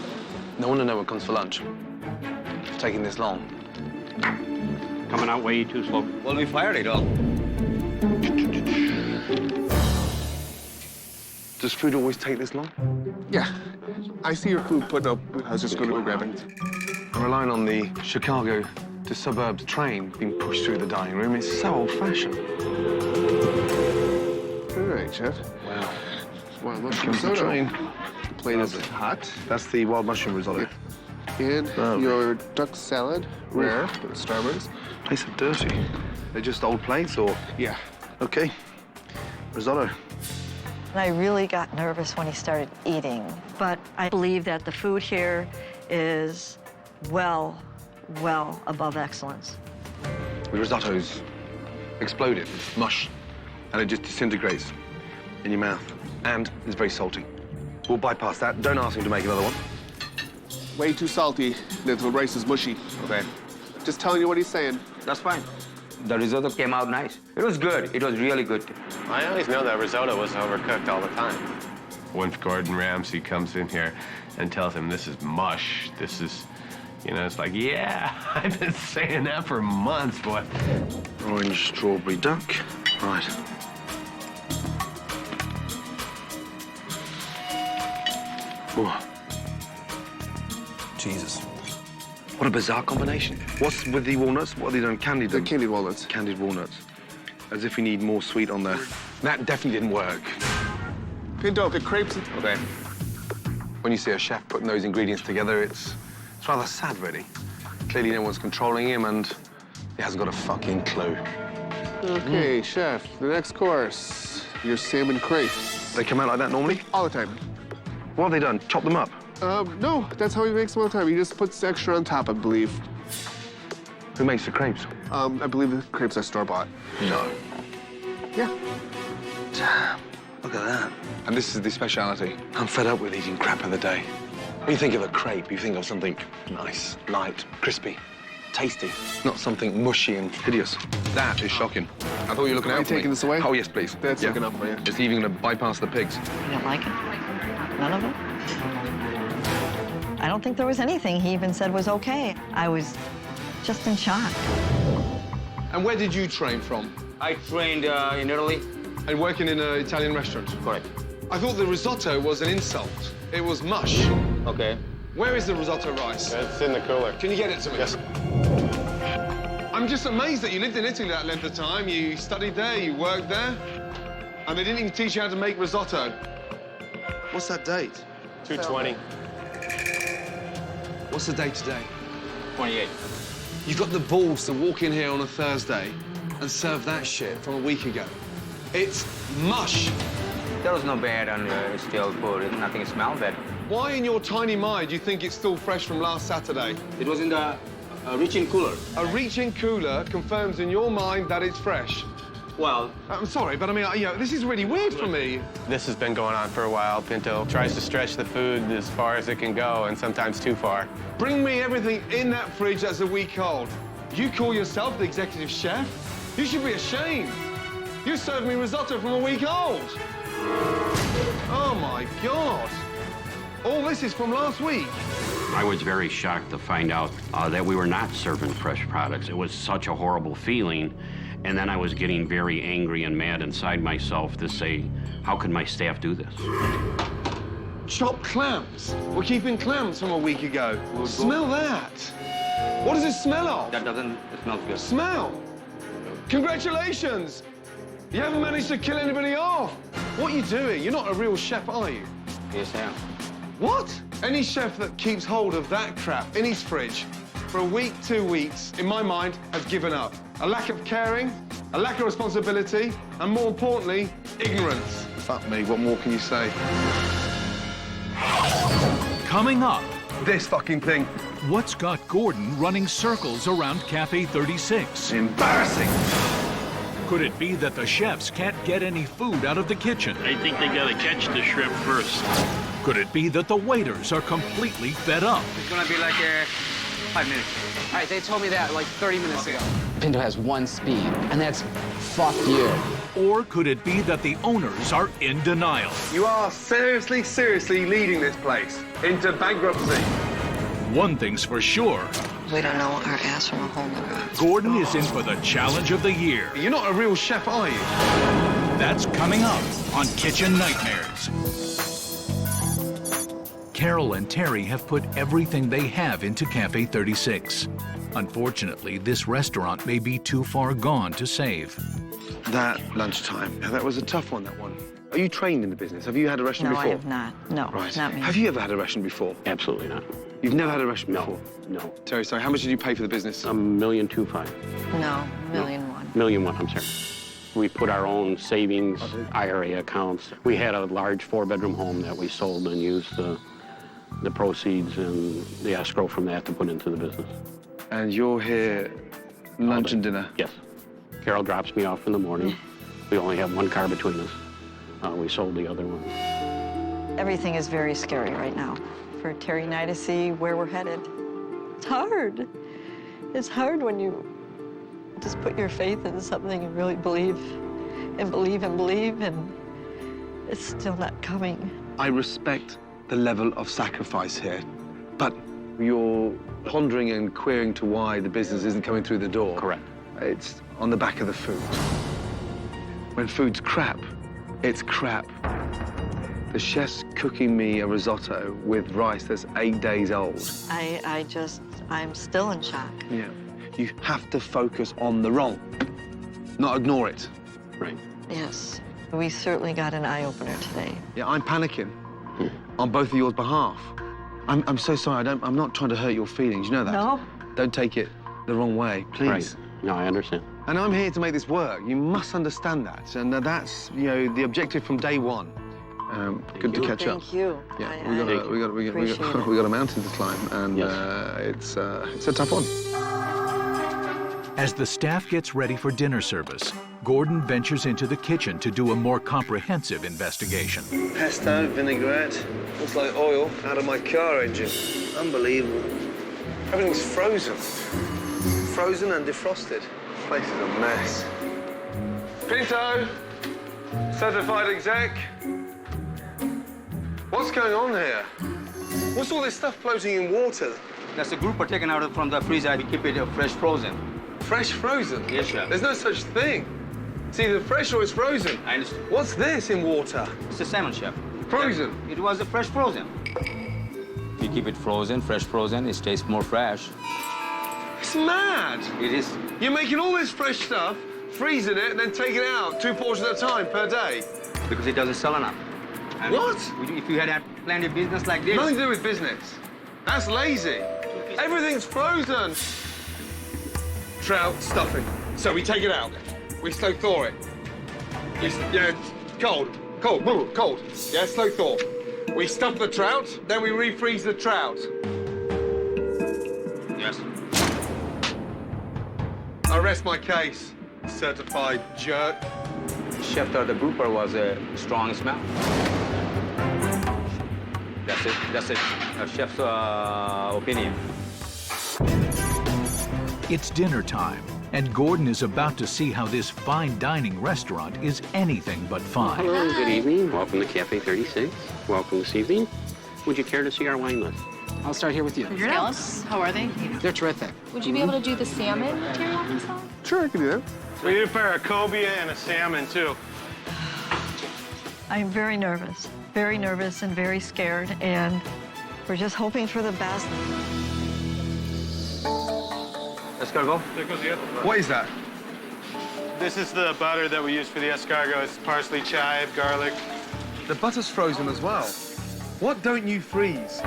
No one will know what comes for lunch. It's taking this long.
Coming out way too slow.
Well, we fired it all.
Does food always take this long?
Yeah. I see your food put up. I was just going to go grab it.
I'm relying on the Chicago to suburbs train being pushed through the dining room. It's so old-fashioned.
All right, Chef.
Wow.
Wild mushroom
Comes the
risotto.
train.
The plate is hot.
That's the wild mushroom risotto.
And your duck salad, rare, with strawberries.
Plates are dirty. They're just old plates, or?
Yeah.
Okay. Risotto.
And I really got nervous when he started eating, but I believe that the food here is well above excellence.
The risotto's exploded. It's mush. And it just disintegrates in your mouth. And it's very salty. We'll bypass that. Don't ask him to make another one.
Way too salty. The rice is mushy.
Okay.
Just telling you what he's saying.
That's fine. The risotto came out nice. It was good. It was really good.
I always know that risotto was overcooked all the time.
Once Gordon Ramsay comes in here and tells him this is mush, this is, you know, it's like, yeah, I've been saying that for months, boy.
Orange strawberry duck. Right. Whoa. Jesus. What a bizarre combination. What's with the walnuts? What have they done? Candied them?
Candied walnuts.
Candied walnuts. As if we need more sweet on there. That definitely didn't work.
Pinto, the crepes.
Okay. When you see a chef putting those ingredients together, it's rather sad, really. Clearly no one's controlling him, and he hasn't got a fucking clue.
Okay, Chef, the next course, your salmon crepes.
They come out like that normally?
All the time.
What have they done? Chop them up?
No, that's how he makes them all the time. He just puts extra on top, I believe.
Who makes the crepes?
I believe the crepes are store-bought.
No.
Yeah.
Damn, look at that. And this is the speciality. I'm fed up with eating crap of the day. When you think of a crepe, you think of something nice, light, crispy, tasty, not something mushy and hideous. That is shocking. I thought you were looking out for me.
Are you taking this away?
Oh, yes, please.
That's looking up for you.
It's even going to bypass the pigs.
You don't like it? None of it? I don't think there was anything he even said was okay. I was just in shock.
And where did you train from?
I trained in Italy.
And working in an Italian restaurant?
Correct.
I thought the risotto was an insult. It was mush.
Okay.
Where is the risotto rice?
It's in the cooler.
Can you get it to me?
Yes.
I'm just amazed that you lived in Italy that length of time. You studied there, you worked there, and they didn't even teach you how to make risotto. What's that date?
220.
What's the date today?
28.
You've got the balls to walk in here on a Thursday and serve that shit from a week ago. It's mush.
There was no bad on still good. Nothing smelled bad.
Why in your tiny mind do you think it's still fresh from last Saturday?
It was in the reach-in cooler.
A reach-in cooler confirms in your mind that it's fresh.
Well,
I'm sorry, but I mean, you know, this is really weird for me.
This has been going on for a while. Pinto tries to stretch the food as far as it can go, and sometimes too far.
Bring me everything in that fridge that's a week old. You call yourself the executive chef? You should be ashamed. You served me risotto from a week old. Oh, my God. All this is from last week.
I was very shocked to find out that we were not serving fresh products. It was such a horrible feeling. And then I was getting very angry and mad inside myself to say, how could my staff do this?
Chopped clams. We're keeping clams from a week ago. Smell that. What does it smell of?
That doesn't, it smells good.
Smell. Congratulations. You haven't managed to kill anybody off. What are you doing? You're not a real chef, are you?
Yes, I am.
What? Any chef that keeps hold of that crap in his fridge for a week, 2 weeks, in my mind, has given up. A lack of caring, a lack of responsibility, and more importantly, ignorance. Fuck me, what more can you say?
Coming up.
This fucking thing.
What's got Gordon running circles around Cafe 36?
Embarrassing.
Could it be that the chefs can't get any food out of the kitchen?
I think they gotta catch the shrimp first.
Could it be that the waiters are completely fed up?
It's gonna be like 5 minutes. All right, they told me that like 30 minutes ago. Pinto has one speed, and that's fuck you.
Or could it be that the owners are in denial?
You are seriously leading this place into bankruptcy.
One thing's for sure.
We don't know our ass from a hole in the ground.
Gordon is in for the challenge of the year.
You're not a real chef, are you?
That's coming up on Kitchen Nightmares. Carol and Terry have put everything they have into Cafe 36. Unfortunately, this restaurant may be too far gone to save.
That lunchtime, that was a tough one, that one. Are you trained in the business? Have you had a restaurant before?
No, I have not. No,
Right.
not me.
Have you ever had a restaurant before?
Absolutely not.
You've never had a restaurant before?
No.
Terry, sorry, how much did you pay for the business?
$1,250,000.
No, $1,000,001.
$1,000,001, I'm sorry. We put our own savings, IRA accounts. We had a large 4-bedroom home that we sold and used the proceeds and the escrow from that to put into the business.
And you're here lunch and dinner?
Yes. Carol drops me off in the morning. We only have one car between us. We sold the other one.
Everything is very scary right now. For Terry and I to see where we're headed. It's hard. It's hard when you just put your faith in something and really believe and believe and believe, and it's still not coming.
I respect the level of sacrifice here, but you're pondering and querying to why the business isn't coming through the door.
Correct.
It's on the back of the food. When food's crap, it's crap. The chef's cooking me a risotto with rice that's 8 days old.
I'm still in shock.
Yeah. You have to focus on the wrong, not ignore it.
Right.
Yes. We certainly got an eye-opener today.
Yeah, I'm panicking on both of yours behalf. I'm so sorry. I'm not trying to hurt your feelings. You know that?
No.
Don't take it the wrong way, please.
Right. No, I understand.
And I'm here to make this work. You must understand that. And that's, you know, the objective from day one. Good to catch up.
Thank you.
Yeah, we got a mountain to climb, and it's a tough one.
As the staff gets ready for dinner service, Gordon ventures into the kitchen to do a more comprehensive investigation.
Pesto, vinaigrette, looks like oil out of my car engine. Unbelievable. Everything's frozen. Frozen and defrosted. This place is a mess. Pinto, certified exec. What's going on here? What's all this stuff floating in water?
That's a grouper taken out from the freezer. We keep it fresh frozen.
Fresh frozen?
Yes, chef.
There's no such thing. It's either fresh or it's frozen.
I understand.
What's this in water?
It's a salmon, chef.
Frozen?
It was a fresh frozen. We keep it frozen, fresh frozen. It tastes more fresh.
It's mad.
It is.
You're making all this fresh stuff, freezing it, and then taking it out 2 portions at a time per day.
Because it doesn't sell enough. And
what?
If you had planned a business like this...
Nothing to do with business. That's lazy. Everything's frozen. Trout stuffing. So we take it out. We slow thaw it. Cold. Yeah, slow thaw. We stuff the trout, then we refreeze the trout.
Yes.
I rest my case. Certified jerk.
Chef thought the grouper was a strong smell. That's it. Chef's opinion.
It's dinner time, and Gordon is about to see how this fine dining restaurant is anything but fine.
Hello, good evening. Welcome to Cafe 36. Welcome this evening. Would you care to see our wine list?
I'll start here with you.
Scallops, how are they?
They're terrific.
Would you be able to do the salmon teriyaki sauce?
Sure, I can do that.
We need a pair of cobia and a salmon, too.
I'm very nervous and very scared, and we're just hoping for the best.
Escargot?
What is that?
This is the butter that we use for the escargot. It's parsley, chive, garlic.
The butter's frozen as well. What don't you freeze?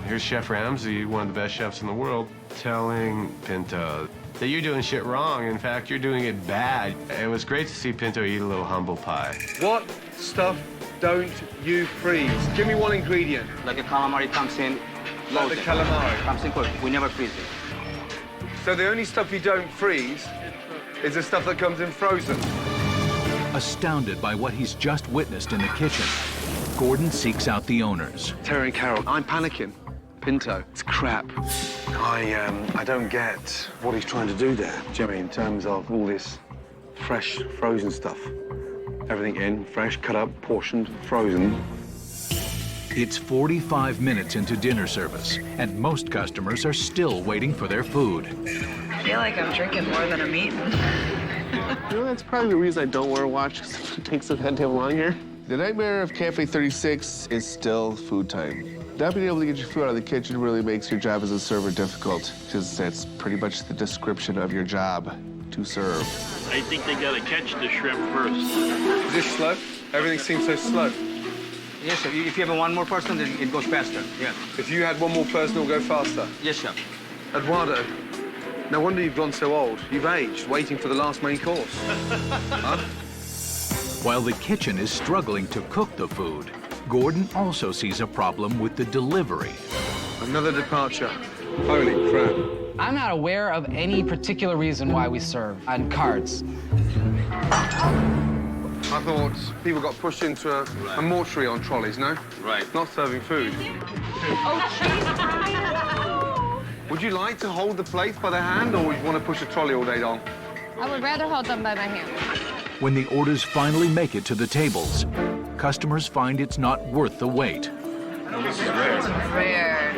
Here's Chef Ramsay, one of the best chefs in the world, telling Pinto that you're doing shit wrong. In fact, you're doing it bad. It was great to see Pinto eat a little humble pie.
What stuff don't you freeze? Give me one ingredient.
Like a calamari comes in.
Like the calamari?
Comes in cooked. We never freeze it.
So the only stuff you don't freeze is the stuff that comes in frozen.
Astounded by what he's just witnessed in the kitchen, Gordon seeks out the owners.
Terry and Carol, I'm panicking. Pinto, it's crap. I don't get what he's trying to do there, Jimmy, in terms of all this fresh, frozen stuff. Everything in, fresh, cut up, portioned, frozen.
It's 45 minutes into dinner service, and most customers are still waiting for their food.
I feel like I'm drinking more than I'm eating.
You know, that's probably the reason I don't wear a watch, because it takes a goddamn long here. The nightmare of Cafe 36 is still food time. Not being able to get your food out of the kitchen really makes your job as a server difficult, because that's pretty much the description of your job, to serve.
I think they gotta catch the shrimp first.
Is this slow? Everything seems so slow.
Yes, sir. If you have one more person, then it goes faster. Yeah.
If you had one more person, it'll go faster.
Yes, sir.
Eduardo, no wonder you've gone so old. You've aged, waiting for the last main course. Huh?
While the kitchen is struggling to cook the food, Gordon also sees a problem with the delivery.
Another departure. Holy crap.
I'm not aware of any particular reason why we serve on cards.
I thought people got pushed into a mortuary on trolleys, no?
Right.
Not serving food. Would you like to hold the plates by the hand, or would you want to push a trolley all day long?
I would rather hold them by my hand.
When the orders finally make it to the tables, customers find it's not worth the wait.
This is rare.
Rare.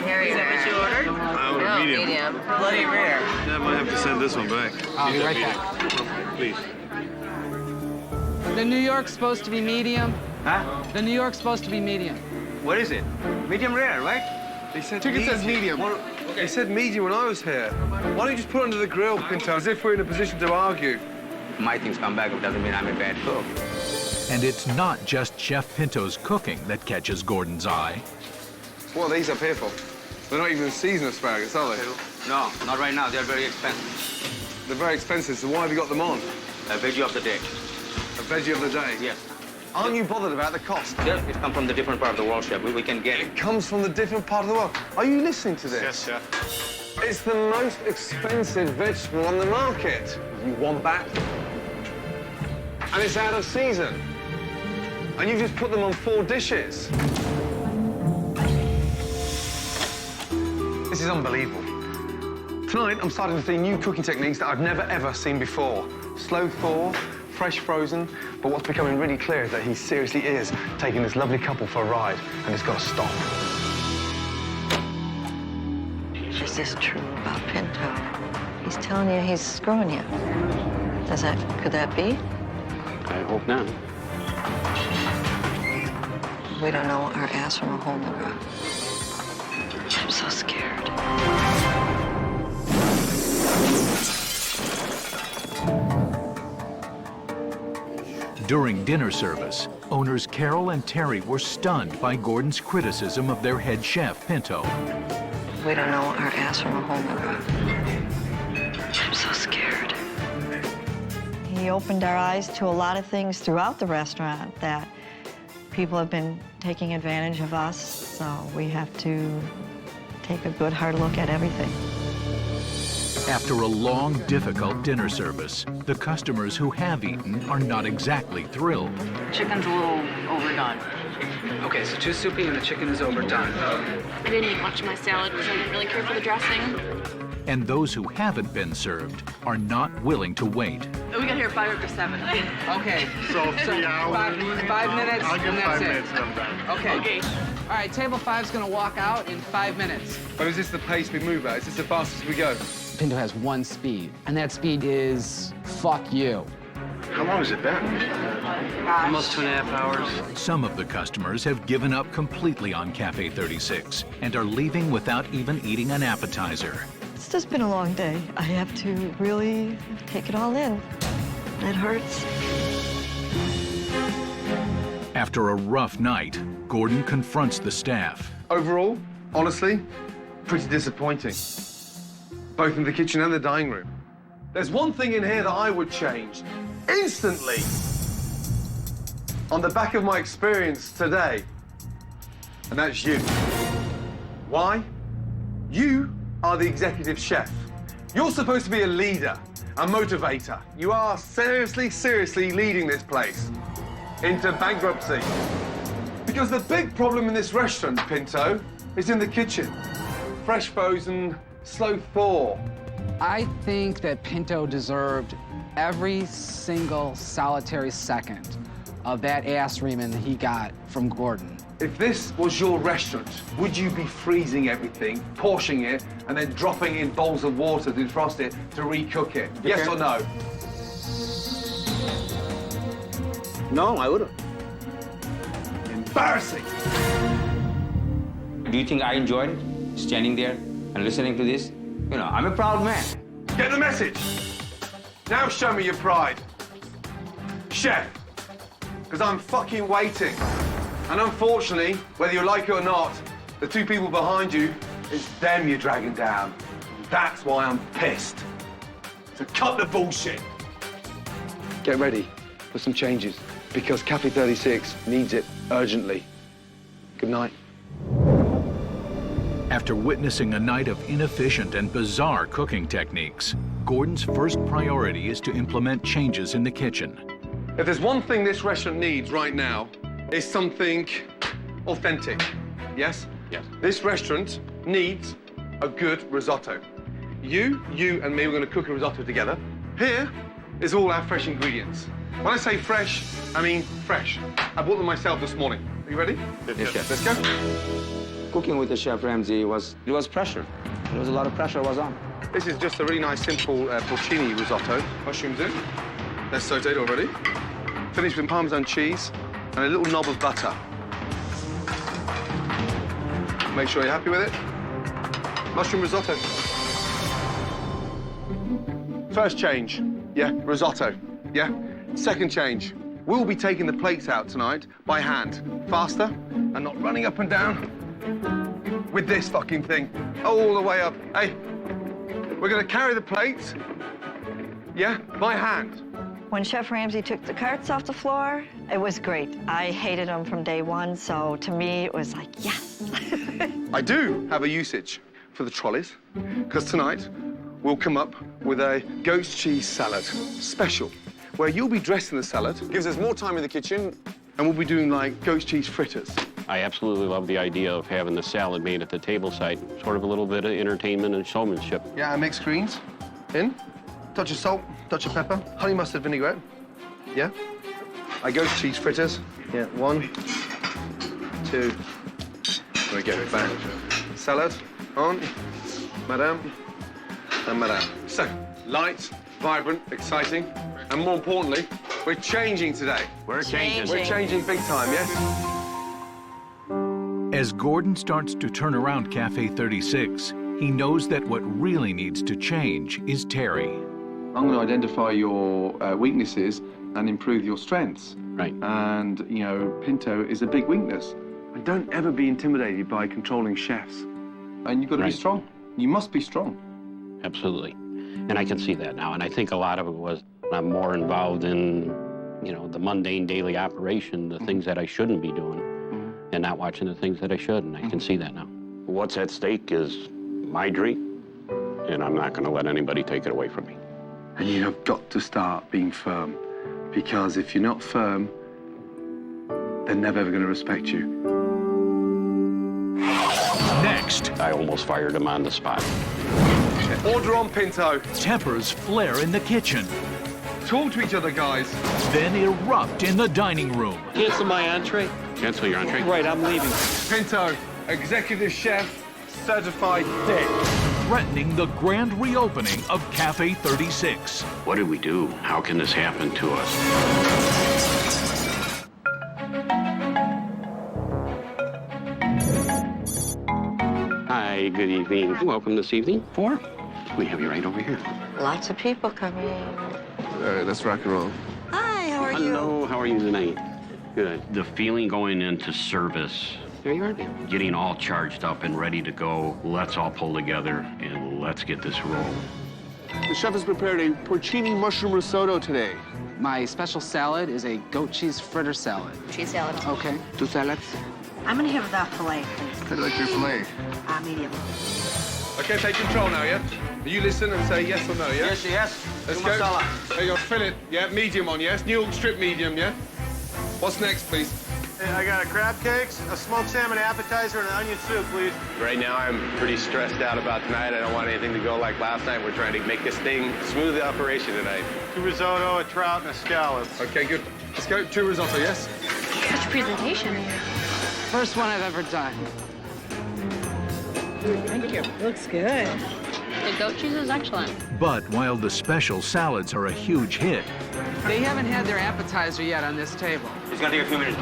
Very rare. Is that what you ordered?
I ordered medium.
Bloody rare.
Yeah, I might have to send this one back.
I'll be right back.
Please.
The New York's supposed to be medium.
Huh?
The New York's supposed to be medium.
What is it? Medium rare, right?
He said
Chicken says medium.
Well, he said medium when I was here. Why don't you just put it under the grill, Pinto, as if we're in a position to argue?
My things come back, it doesn't mean I'm a bad cook.
And it's not just Chef Pinto's cooking that catches Gordon's eye.
What are these up here for? They're not even seasoned asparagus, are they?
No, not right now. They're very expensive.
They're very expensive, so why have you got them on?
A veggie of the day.
A veggie of the day?
Yes.
Aren't you bothered about the cost?
Yes, it comes from the different part of the world, chef. We can get it.
It comes from the different part of the world. Are you listening to this?
Yes, chef.
It's the most expensive vegetable on the market. You want that? And it's out of season. And you've just put them on 4 dishes. This is unbelievable. Tonight, I'm starting to see new cooking techniques that I've never, ever seen before. Slow thaw, fresh frozen, but what's becoming really clear is that he seriously is taking this lovely couple for a ride, and it's got to stop.
Is this true about Pinto? He's telling you he's screwing you. Could that be?
I hope not.
We don't know our ass from a hole in the ground. I'm so scared.
During dinner service, owners Carol and Terry were stunned by Gordon's criticism of their head chef, Pinto.
We don't know our ass from a hole in the ground. I'm so scared. He opened our eyes to a lot of things throughout the restaurant that people have been taking advantage of us, so we have to take a good hard look at everything.
After a long, difficult dinner service, the customers who have eaten are not exactly thrilled.
Chicken's a little overdone.
Okay, so too soupy and the chicken is overdone.
I didn't eat much of my salad because I didn't really care for the dressing.
And those who haven't been served are not willing to wait.
We got here 5 after 7.
Okay. So 3 hours.
5 minutes,
I'll give
and that's
5
it.
minutes and I'm done.
Okay. All right, table 5's gonna walk out in 5 minutes.
But is this the pace we move at? Is this the fastest we go?
Pinto has one speed, and that speed is fuck you.
How long has it been?
Almost 2.5 hours.
Some of the customers have given up completely on Cafe 36 and are leaving without even eating an appetizer.
It's just been a long day. I have to really take it all in. It hurts.
After a rough night, Gordon confronts the staff.
Overall, honestly, pretty disappointing. Both in the kitchen and the dining room. There's one thing in here that I would change instantly on the back of my experience today, and that's you. Why? You are the executive chef. You're supposed to be a leader, a motivator. You are seriously, seriously leading this place into bankruptcy. Because the big problem in this restaurant, Pinto, is in the kitchen. Fresh frozen, slow thaw.
I think that Pinto deserved every single solitary second of that ass reaming he got from Gordon.
If this was your restaurant, would you be freezing everything, portioning it, and then dropping in bowls of water to defrost it to recook it? Yes or no?
No, I wouldn't.
Embarrassing.
Do you think I enjoyed it? Standing there and listening to this? You know, I'm a proud man.
Get the message. Now show me your pride. Chef, because I'm fucking waiting. And unfortunately, whether you like it or not, the two people behind you, it's them you're dragging down. That's why I'm pissed. So cut the bullshit.
Get ready for some changes, because Cafe 36 needs it urgently. Good night.
After witnessing a night of inefficient and bizarre cooking techniques, Gordon's first priority is to implement changes in the kitchen.
If there's one thing this restaurant needs right now, it's something authentic. Yes?
Yes.
This restaurant needs a good risotto. You, and me, we're going to cook a risotto together. Here is all our fresh ingredients. When I say fresh, I mean fresh. I bought them myself this morning. Are you ready?
Yes, Chef.
Let's go.
Cooking with the Chef Ramsay was pressure. There was a lot of pressure was on.
This is just a really nice, simple porcini risotto. Mushrooms in. They're sauteed already. Finished with Parmesan cheese and a little knob of butter. Make sure you're happy with it. Mushroom risotto. First change, yeah, risotto, yeah. Second change, we'll be taking the plates out tonight by hand, faster, and not running up and down with this fucking thing all the way up. Hey, we're gonna carry the plates, yeah, by hand.
When Chef Ramsay took the carts off the floor, it was great. I hated them from day one, so to me it was like, yes.
I do have a usage for the trolleys, because tonight we'll come up with a goat's cheese salad special, where you'll be dressing the salad, gives us more time in the kitchen, and we'll be doing like goat's cheese fritters.
I absolutely love the idea of having the salad made at the table side, sort of a little bit of entertainment and showmanship.
Yeah, mixed greens in, touch of salt, touch of pepper, honey mustard vinaigrette, yeah. I goat's cheese fritters, yeah, 1, 2, there we go, bang. Salad on, madame. And madame. So, light, vibrant, exciting, and more importantly, we're changing today.
We're changing.
We're changing big time, yes?
As Gordon starts to turn around Cafe 36, he knows that what really needs to change is Terry.
I'm going to identify your weaknesses and improve your strengths.
Right.
And, you know, Pinto is a big weakness. And don't ever be intimidated by controlling chefs. And you've got to be strong. You must be strong.
Absolutely. And I can see that now. And I think a lot of it was I'm more involved in, you know, the mundane daily operation, the things that I shouldn't be doing, and not watching the things that I should. And I can see that now. What's at stake is my dream, and I'm not going to let anybody take it away from me.
And you have got to start being firm, because if you're not firm, they're never ever going to respect you.
Next,
I almost fired him on the spot.
Order on, Pinto.
Tempers flare in the kitchen,
Talk to each other, guys.
then erupt in the dining room.
Cancel my entree.
Cancel your entree?
Right, I'm leaving.
Pinto, executive chef, certified dick.
Threatening the grand reopening of Cafe 36.
What did we do? How can this happen to us? Hi, good evening. Welcome this evening. We have you right over here.
Lots of people coming.
All right, let's rock and roll.
Hi, how are you?
Hello, how are you tonight? Good. The feeling going into service, there you are, getting all charged up and ready to go. Let's all pull together and let's get this rolling.
The chef has prepared a porcini mushroom risotto today.
My special salad is a goat cheese fritter salad.
Cheese salad.
Okay. 2 salads.
I'm gonna have the filet, please.
How do you like your filet?
Medium.
Okay, take control now, yeah? You listen and say yes or no, yeah?
Yes, yes.
Let's go. There you go, fill it. Yeah, medium on, yes? New York strip medium, yeah? What's next, please?
I got a crab cakes, a smoked salmon appetizer, and an onion soup, please.
Right now, I'm pretty stressed out about tonight. I don't want anything to go like last night. We're trying to make this thing smooth operation tonight.
2 risotto, a trout, and a scallop.
Okay, good. Let's go. 2 risotto, yes?
Such presentation.
First one I've ever done.
Thank you. Looks good.
The goat cheese is excellent.
But while the special salads are a huge hit,
They haven't had their appetizer yet on this table.
It's gonna take a few minutes.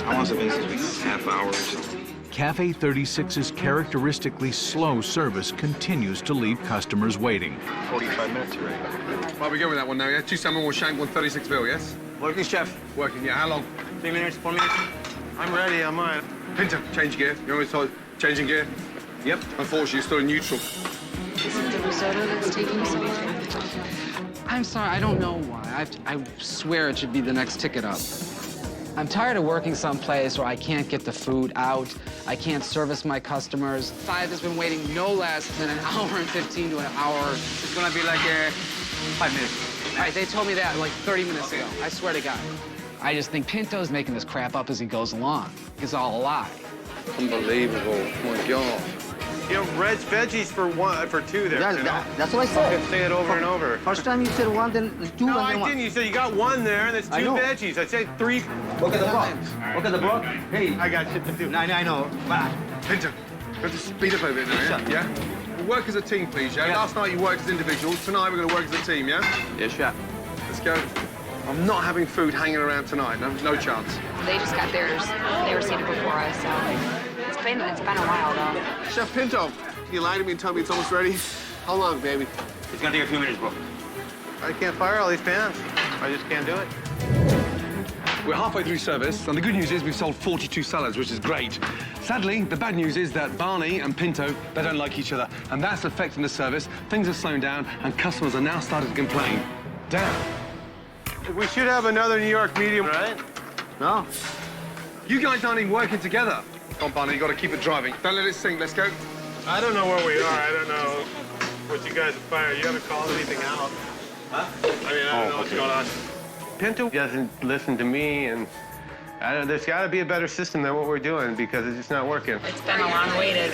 How long has it been since we half hours?
Cafe 36's characteristically slow service continues to leave customers waiting.
45 minutes already.
Right, we go with that one now, yeah? 2 salmon, 1 shank, 1 36 bill, yes?
Working, chef.
Working, yeah. How long?
3 minutes, 4 minutes.
I'm ready, I'm on.
Pinto, change gear. You're always told, changing gear? Yep. Unfortunately, you're still in neutral.
Is it the risotto that's taking so long?
I'm sorry, I don't know why. I swear it should be the next ticket up. I'm tired of working someplace where I can't get the food out, I can't service my customers. 5 has been waiting no less than an hour and 15 to an hour.
It's gonna be like 5 minutes.
All right, they told me that like 30 minutes ago. I swear to God. I just think Pinto's making this crap up as he goes along. It's all a lie.
Unbelievable. Oh, my God.
You know, veggies for 2 there.
That's what I said.
You can say it over and over.
First time you said 1, then 2,
No,
and
I
then 1.
didn't. You said you got 1 there, and there's 2 veggies. I said 3.
Look at the broth. Look at the broth. Hey.
I got shit to do.
I know.
Pinto, we have to speed up a bit now, yeah? Yeah? We'll work as a team, please, yeah? Last night you worked as individuals. Tonight we're going to work as a team, yeah?
Yes, chef.
Let's go. I'm not having food hanging around tonight. No chance.
They just got theirs. They were seated before us, so it's been a while though.
Chef Pinto, you lied to me and told me it's almost ready. How long, baby?
It's gonna take a few minutes, bro.
I can't fire all these pans. I just can't do it.
We're halfway through service, and the good news is we've sold 42 salads, which is great. Sadly, the bad news is that Barney and Pinto, they don't like each other, and that's affecting the service. Things are slowing down, and customers are now starting to complain. Damn.
We should have another New York medium, right?
No. You guys aren't even working together. Come on, Barney, you got to keep it driving. Don't let it sink. Let's go.
I don't know where we are. I don't know what you guys are firing. You haven't called anything out. Huh? I mean, I don't know what's going on. Pinto doesn't listen to me, and there's got to be a better system than what we're doing because it's just not working.
It's been a long waited.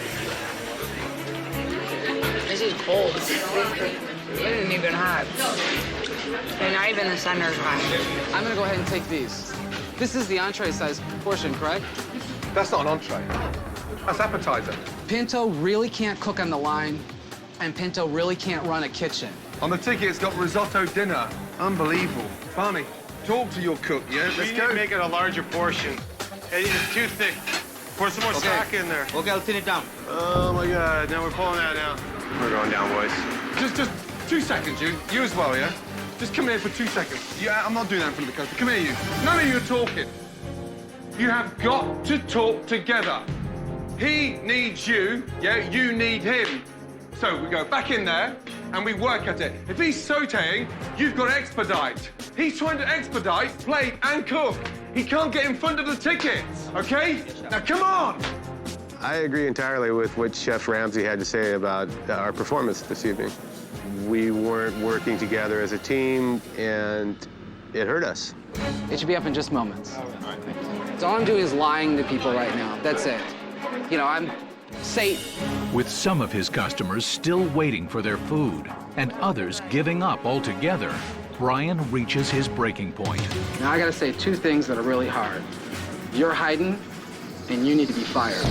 This is cold. It isn't even hot. And not even the center's hot.
I'm gonna go ahead and take these. This is the entree size portion, correct?
That's not an entree. That's appetizer.
Pinto really can't cook on the line, and Pinto really can't run a kitchen.
On the ticket, it's got risotto dinner. Unbelievable. Barney, talk to your cook, yeah? Let's
We
go.
need to make it a larger portion. It's too thick. Pour some more stock in there.
Okay, I'll thin it down.
Oh my God! Now we're pulling that down. We're going down, boys.
Just 2 seconds, you. You as well, yeah? Just come here for 2 seconds. Yeah, I'm not doing that in front of the customer. Come here, you. None of you are talking. You have got to talk together. He needs you, yeah? You need him. So we go back in there and we work at it. If he's sauteing, you've got to expedite. He's trying to expedite, plate, and cook. He can't get in front of the tickets, okay? Now, come on!
I agree entirely with what Chef Ramsay had to say about our performance this evening. We weren't working together as a team, and it hurt us.
It should be up in just moments. So all I'm doing is lying to people right now. That's it. You know, I'm Satan.
With some of his customers still waiting for their food and others giving up altogether, Brian reaches his breaking point.
Now I gotta say 2 things that are really hard. You're hiding, and you need to be fired.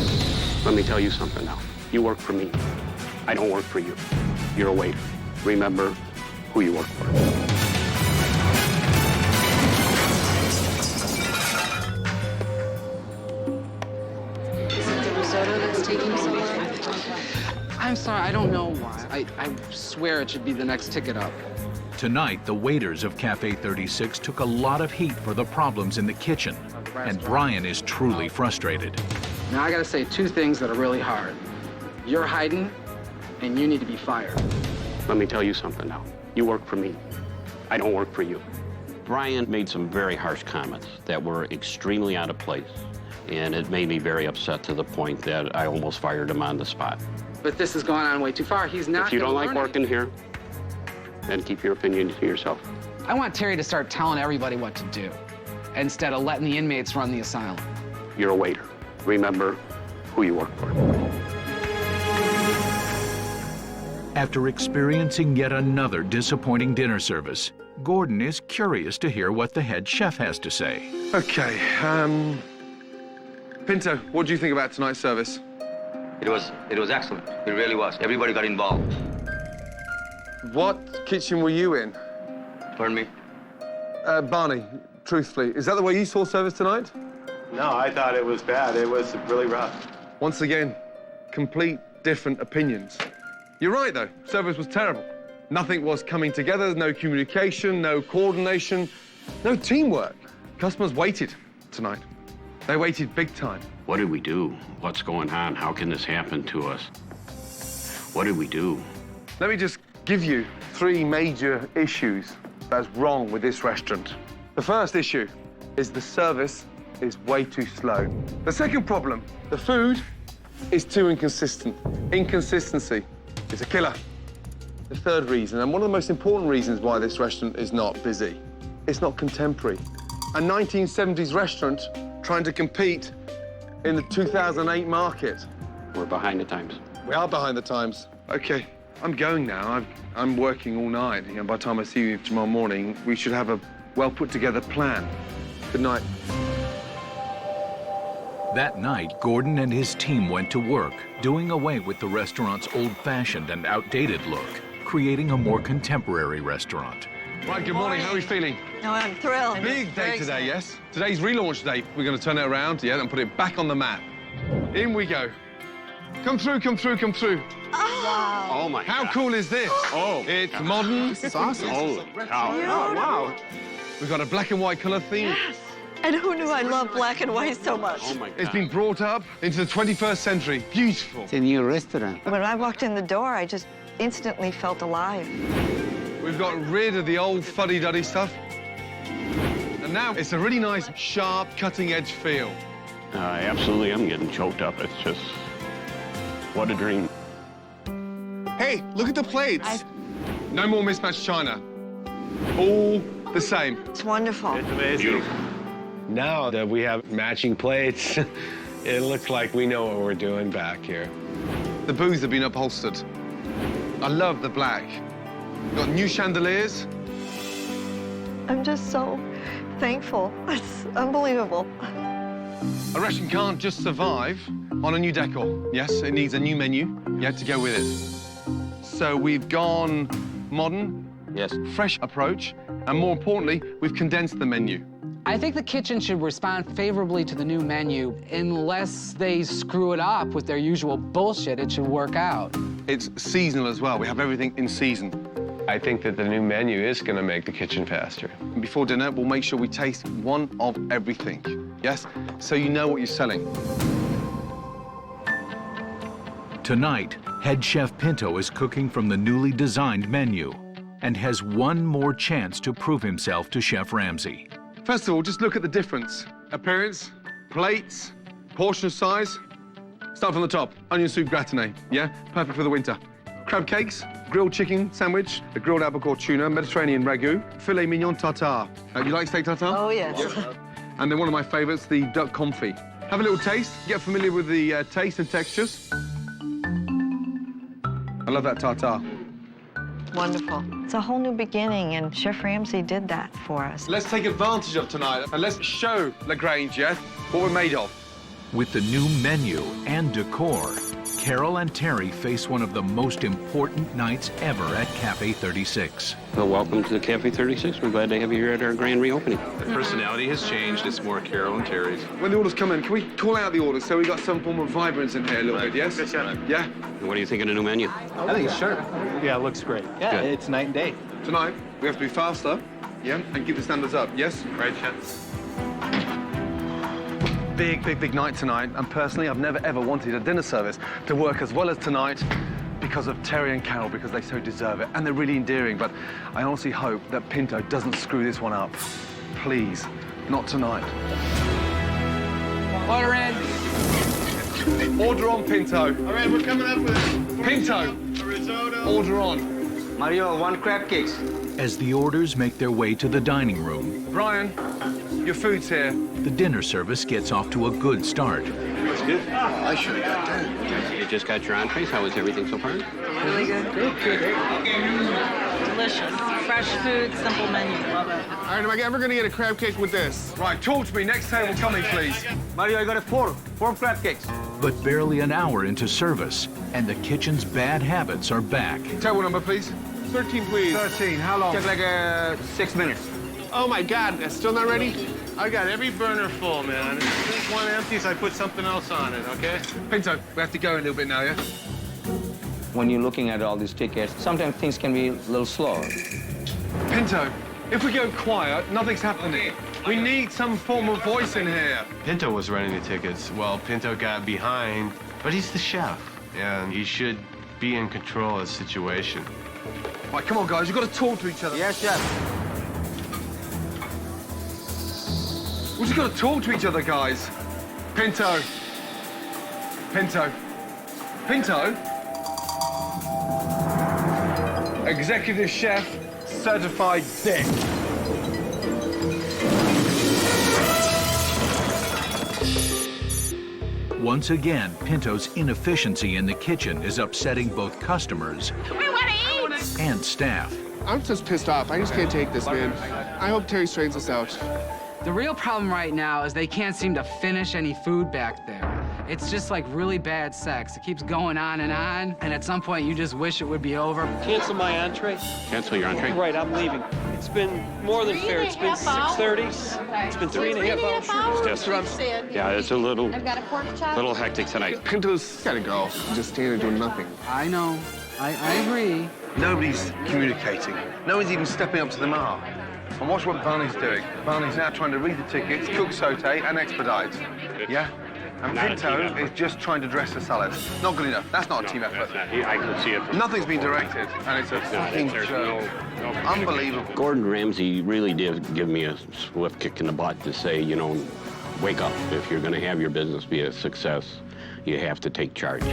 Let me tell you something now. You work for me. I don't work for you. You're a waiter. Remember who you work for.
Is it the risotto that's taking so long?
I'm sorry, I don't know why. I swear it should be the next ticket up.
Tonight, the waiters of Cafe 36 took a lot of heat for the problems in the kitchen, and Brian is truly frustrated.
Now I gotta say 2 things that are really hard. You're hiding, and you need to be fired.
Let me tell you something now. You work for me. I don't work for you. Brian made some very harsh comments that were extremely out of place, and it made me very upset to the point that I almost fired him on the spot.
But this has gone on way too far. He's not
If you don't
gonna
like
learn
working here, then keep your opinion to yourself.
I want Terry to start telling everybody what to do, instead of letting the inmates run the asylum.
You're a waiter. Remember who you work for.
After experiencing yet another disappointing dinner service, Gordon is curious to hear what the head chef has to say.
Okay, Pinto, what do you think about tonight's service?
It was excellent. It really was. Everybody got involved.
What kitchen were you in?
Pardon me?
Barney, truthfully, is that the way you saw service tonight?
No, I thought it was bad. It was really rough.
Once again, complete different opinions. You're right, though. Service was terrible. Nothing was coming together, no communication, no coordination, no teamwork. Customers waited tonight. They waited big time.
What did we do? What's going on? How can this happen to us? What did we do?
Let me just give you 3 major issues that's wrong with this restaurant. The first issue is the service is way too slow. The second problem, the food is too inconsistent. Inconsistency is a killer. The third reason, and one of the most important reasons why this restaurant is not busy, it's not contemporary. A 1970s restaurant trying to compete in the 2008 market.
We're behind the times.
We are behind the times. Okay, I'm going now. I'm working all night. You know, by the time I see you tomorrow morning, we should have a well-put-together plan. Good night.
That night, Gordon and his team went to work, doing away with the restaurant's old-fashioned and outdated look, creating a more contemporary restaurant.
Right, good morning. How are we feeling?
No, I'm thrilled.
Big day today, yes? Today's relaunch day. We're going to turn it around, yeah, and put it back on the map. In we go. Come through, come through, come through.
Wow.
Oh, my
How
God.
cool is this?
Oh.
It's modern.
This is awesome. Holy cow.
Oh,
wow.
We've got a black and white colour theme.
Yes. And who knew I love black and white so much?
Oh, my God.
It's been brought up into the 21st century. Beautiful.
It's a new restaurant.
When I walked in the door, I just instantly felt alive.
We've got rid of the old fuddy-duddy stuff. And now it's a really nice, sharp, cutting-edge feel.
Absolutely, I'm getting choked up. It's just, what a dream.
Hey, look at the plates. No more mismatched china. All the same.
It's wonderful.
It's amazing.
Beautiful.
Now that we have matching plates, it looks like we know what we're doing back here.
The booths have been upholstered. I love the black. Got new chandeliers.
I'm just so thankful. It's unbelievable.
A restaurant can't just survive on a new decor. Yes, it needs a new menu, yeah, to go with it. So we've gone modern,
Yes.
fresh approach, and more importantly, we've condensed the menu.
I think the kitchen should respond favorably to the new menu. Unless they screw it up with their usual bullshit, it should work out.
It's seasonal as well. We have everything in season.
I think that the new menu is going to make the kitchen faster.
And before dinner, we'll make sure we taste one of everything, yes? So you know what you're selling.
Tonight, head chef Pinto is cooking from the newly designed menu and has one more chance to prove himself to Chef Ramsay.
First of all, just look at the difference. Appearance, plates, portion size. Start from the top. Onion soup gratin, yeah? Perfect for the winter. Crab cakes, grilled chicken sandwich, a grilled albacore tuna, Mediterranean ragu, filet mignon tartare. You like steak tartare?
Oh, yes.
And then one of my favorites, the duck confit. Have a little taste, get familiar with the taste and textures. I love that tartare.
Wonderful. It's a whole new beginning, and Chef Ramsay did that for us.
Let's take advantage of tonight, and let's show LaGrange, yeah, what we're made of.
With the new menu and decor, Carol and Terry face one of the most important nights ever at Cafe 36.
Well, welcome to the Cafe 36. We're glad to have you here at our grand reopening.
The personality has changed. It's more Carol and Terry's.
When the orders come in, can we call out the orders so we got some form of vibrance in here a little bit, yes? Yeah?
And what do you think of the new menu?
I think it's sharp. Yeah, it looks great. Yeah,
Good.
it's night and day.
Tonight, we have to be faster, yeah, and keep the standards up, yes?
Right, Chef?
Big, big, big night tonight, and personally, I've never ever wanted a dinner service to work as well as tonight because of Terry and Carol, because they so deserve it, and they're really endearing, but I honestly hope that Pinto doesn't screw this one up. Please, not tonight.
Order in.
Order on, Pinto.
All right, we're coming up with
Pinto.
a risotto.
Order on.
Mario, 1 crab cakes.
As the orders make their way to the dining room,
Brian, your food's here.
the dinner service gets off to a good start.
That's good. I should have got that.
You just got your entrees. How is everything so far?
Really good.
Delicious. Fresh food, simple menu. Love it.
All right, am I ever gonna get a crab cake with this?
Right, talk to me. Next table coming, please.
Mario, I got a 4 crab cakes.
But barely an hour into service, and the kitchen's bad habits are back.
Table number, please.
13, please.
13, how long? Took like 6 minutes.
Oh my God, that's still not ready?
I got every burner full, man. If there's one empty, so I put something else on it, okay?
Pinto, we have to go a little bit now, yeah?
When you're looking at all these tickets, sometimes things can be a little slower.
Pinto, if we go quiet, nothing's happening. We need some form of voice in here.
Pinto was running the tickets. Well, Pinto got behind, but he's the chef, and he should be in control of the situation.
All right, come on, guys, you've got to talk to each other.
Yes, chef.
We just got to talk to each other, guys. Pinto. Pinto. Pinto? Executive chef, certified dick.
Once again, Pinto's inefficiency in the kitchen is upsetting both customers and staff.
I'm just pissed off. I just can't take this, man. I hope Terry straightens us out.
The real problem right now is they can't seem to finish any food back there. It's just like really bad sex. It keeps going on, and at some point you just wish it would be over.
Cancel my entree.
Cancel your entree?
Right, I'm leaving. It's been more than fair. It's been 6:30. It's been 3.5 hours.
Yes, yeah, it's a little hectic tonight.
Pinto's gotta go. Just standing doing nothing.
I know. I agree.
Nobody's communicating. No one's even stepping up to the mark. And watch what Barney's doing. Barney's now trying to read the tickets, cook, saute, and expedite. Yeah? And Pinto is just trying to dress the salad. Not good enough. That's not a team effort.
I can see it.
Nothing's been directed, and it's a fucking joke. Unbelievable.
Gordon Ramsay really did give me a swift kick in the butt to say, you know, wake up. If you're going to have your business be a success, you have to take charge.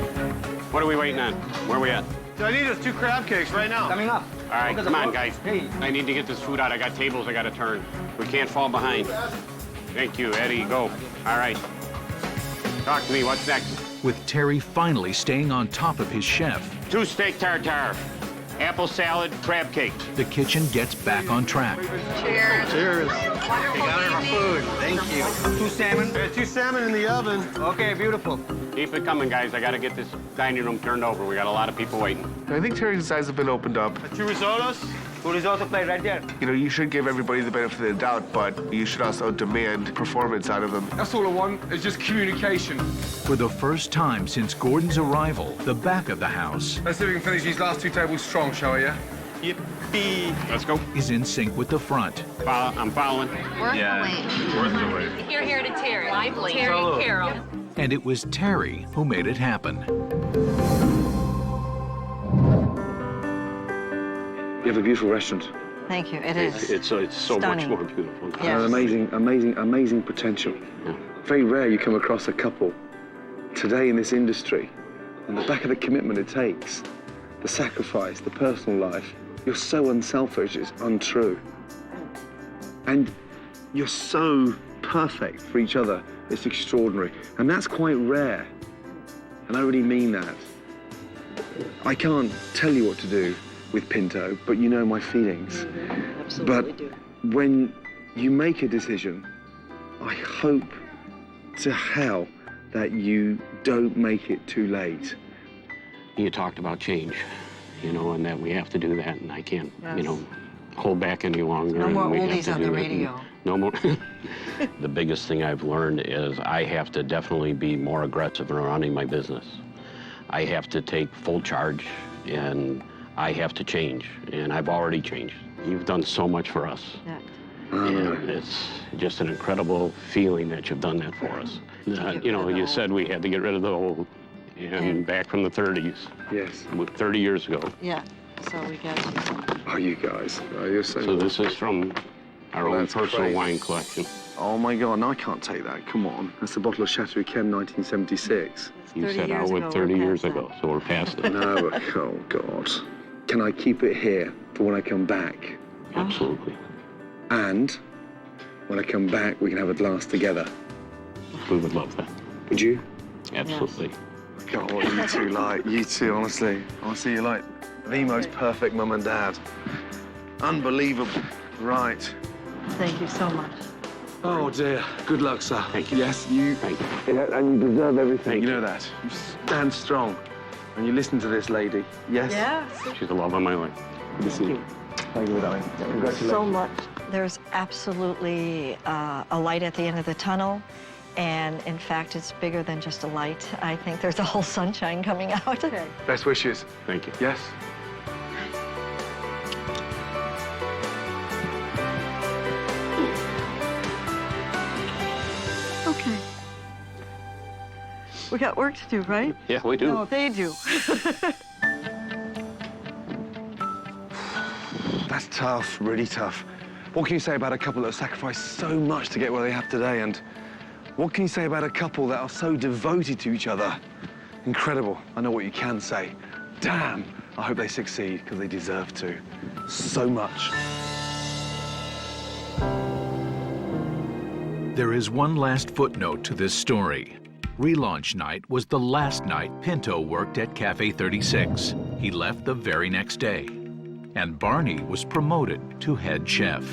What are we waiting on? Where are we at?
I need those 2 crab cakes right now.
Coming up.
All right, come on, guys. I need to get this food out. I got tables I got to turn. We can't fall behind. Thank you, Eddie. Go. All right. Talk to me. What's next?
With Terry finally staying on top of his chef,
2 steak tartare, apple salad, crab cake.
the kitchen gets back on track.
Cheers. Cheers. We got our food. Thank you.
2 salmon.
2 salmon in the oven.
Okay, beautiful.
Keep it coming, guys. I got to get this dining room turned over. We got a lot of people waiting.
I think Terry's eyes have been opened up.
2 risottos.
2 risotto plate right there.
You know, you should give everybody the benefit of the doubt, but you should also demand performance out of them. That's all I want, is just communication.
For the first time since Gordon's arrival, the back of the house
Let's see if we can finish these last 2 tables strong, shall we, yeah?
Yippee. Let's go.
is in sync with the front.
I'm following.
Worth the wait.
Worth the wait.
Here to Terry. Lively. Terry and Carol.
And it was Terry who made it happen.
You have a beautiful restaurant.
Thank you. It is.
It's so
Stunning.
much more beautiful.
Yes.
Amazing potential.
Yeah.
Very rare you come across a couple today in this industry, on the back of the commitment it takes, the sacrifice, the personal life. You're so unselfish, it's untrue. And you're so perfect for each other, it's extraordinary. And that's quite rare. And I really mean that. I can't tell you what to do with Pinto, but you know my feelings.
Absolutely
But
do.
when you make a decision, I hope to hell that you don't make it too late.
You talked about change, you know, and that we have to do that, and I can't,
Yes.
you know, hold back any longer.
No
and
more
we have
oldies
to
on
do
the
it.
radio.
No more. The biggest thing I've learned is I have to definitely be more aggressive in running my business. I have to take full charge, and I have to change, and I've already changed. You've done so much for us.
Yeah.
And it's just an incredible feeling that you've done that for us. You know, you said we had to get rid of the old, and back from the 30s.
Yes.
30 years ago.
Yeah. So we got you.
Oh, you guys. Oh, you're so...
So this is from our own
That's
personal
crazy.
wine collection.
Oh, my God. No, I can't take that. Come on. That's a bottle of Chateau Yquem 1976.
You
30
said I
years
went
ago,
30
we're
years
past
ago, so we're past it.
No, oh, God. Can I keep it here for when I come back?
Absolutely.
And when I come back, we can have a glass together.
We would love that.
Would you?
Absolutely.
God, what you two like. You two, honestly. Honestly, you're like the most perfect mum and dad. Unbelievable. Right.
Thank you so much.
Oh, dear. Good luck, sir.
Thank you.
Yes, you...
Thank you.
Yeah, and you deserve everything.
Thank
you
you.
know that. You stand strong. And you listen to this lady. Yes?
Yes.
She's the love of my life.
Thank you. Thank you, darling. Congratulations.
So much. There's absolutely a light at the end of the tunnel. And in fact, it's bigger than just a light. I think there's a whole sunshine coming out. Okay.
Best wishes.
Thank you.
Yes.
Okay. We got work to do, right?
Yeah, we do.
No, they do.
That's tough, really tough. What can you say about a couple that have sacrificed so much to get where they have today? And what can you say about a couple that are so devoted to each other? Incredible. I know what you can say. Damn, I hope they succeed, because they deserve to. So much.
There is one last footnote to this story. Relaunch night was the last night Pinto worked at Cafe 36. He left the very next day. And Barney was promoted to head chef.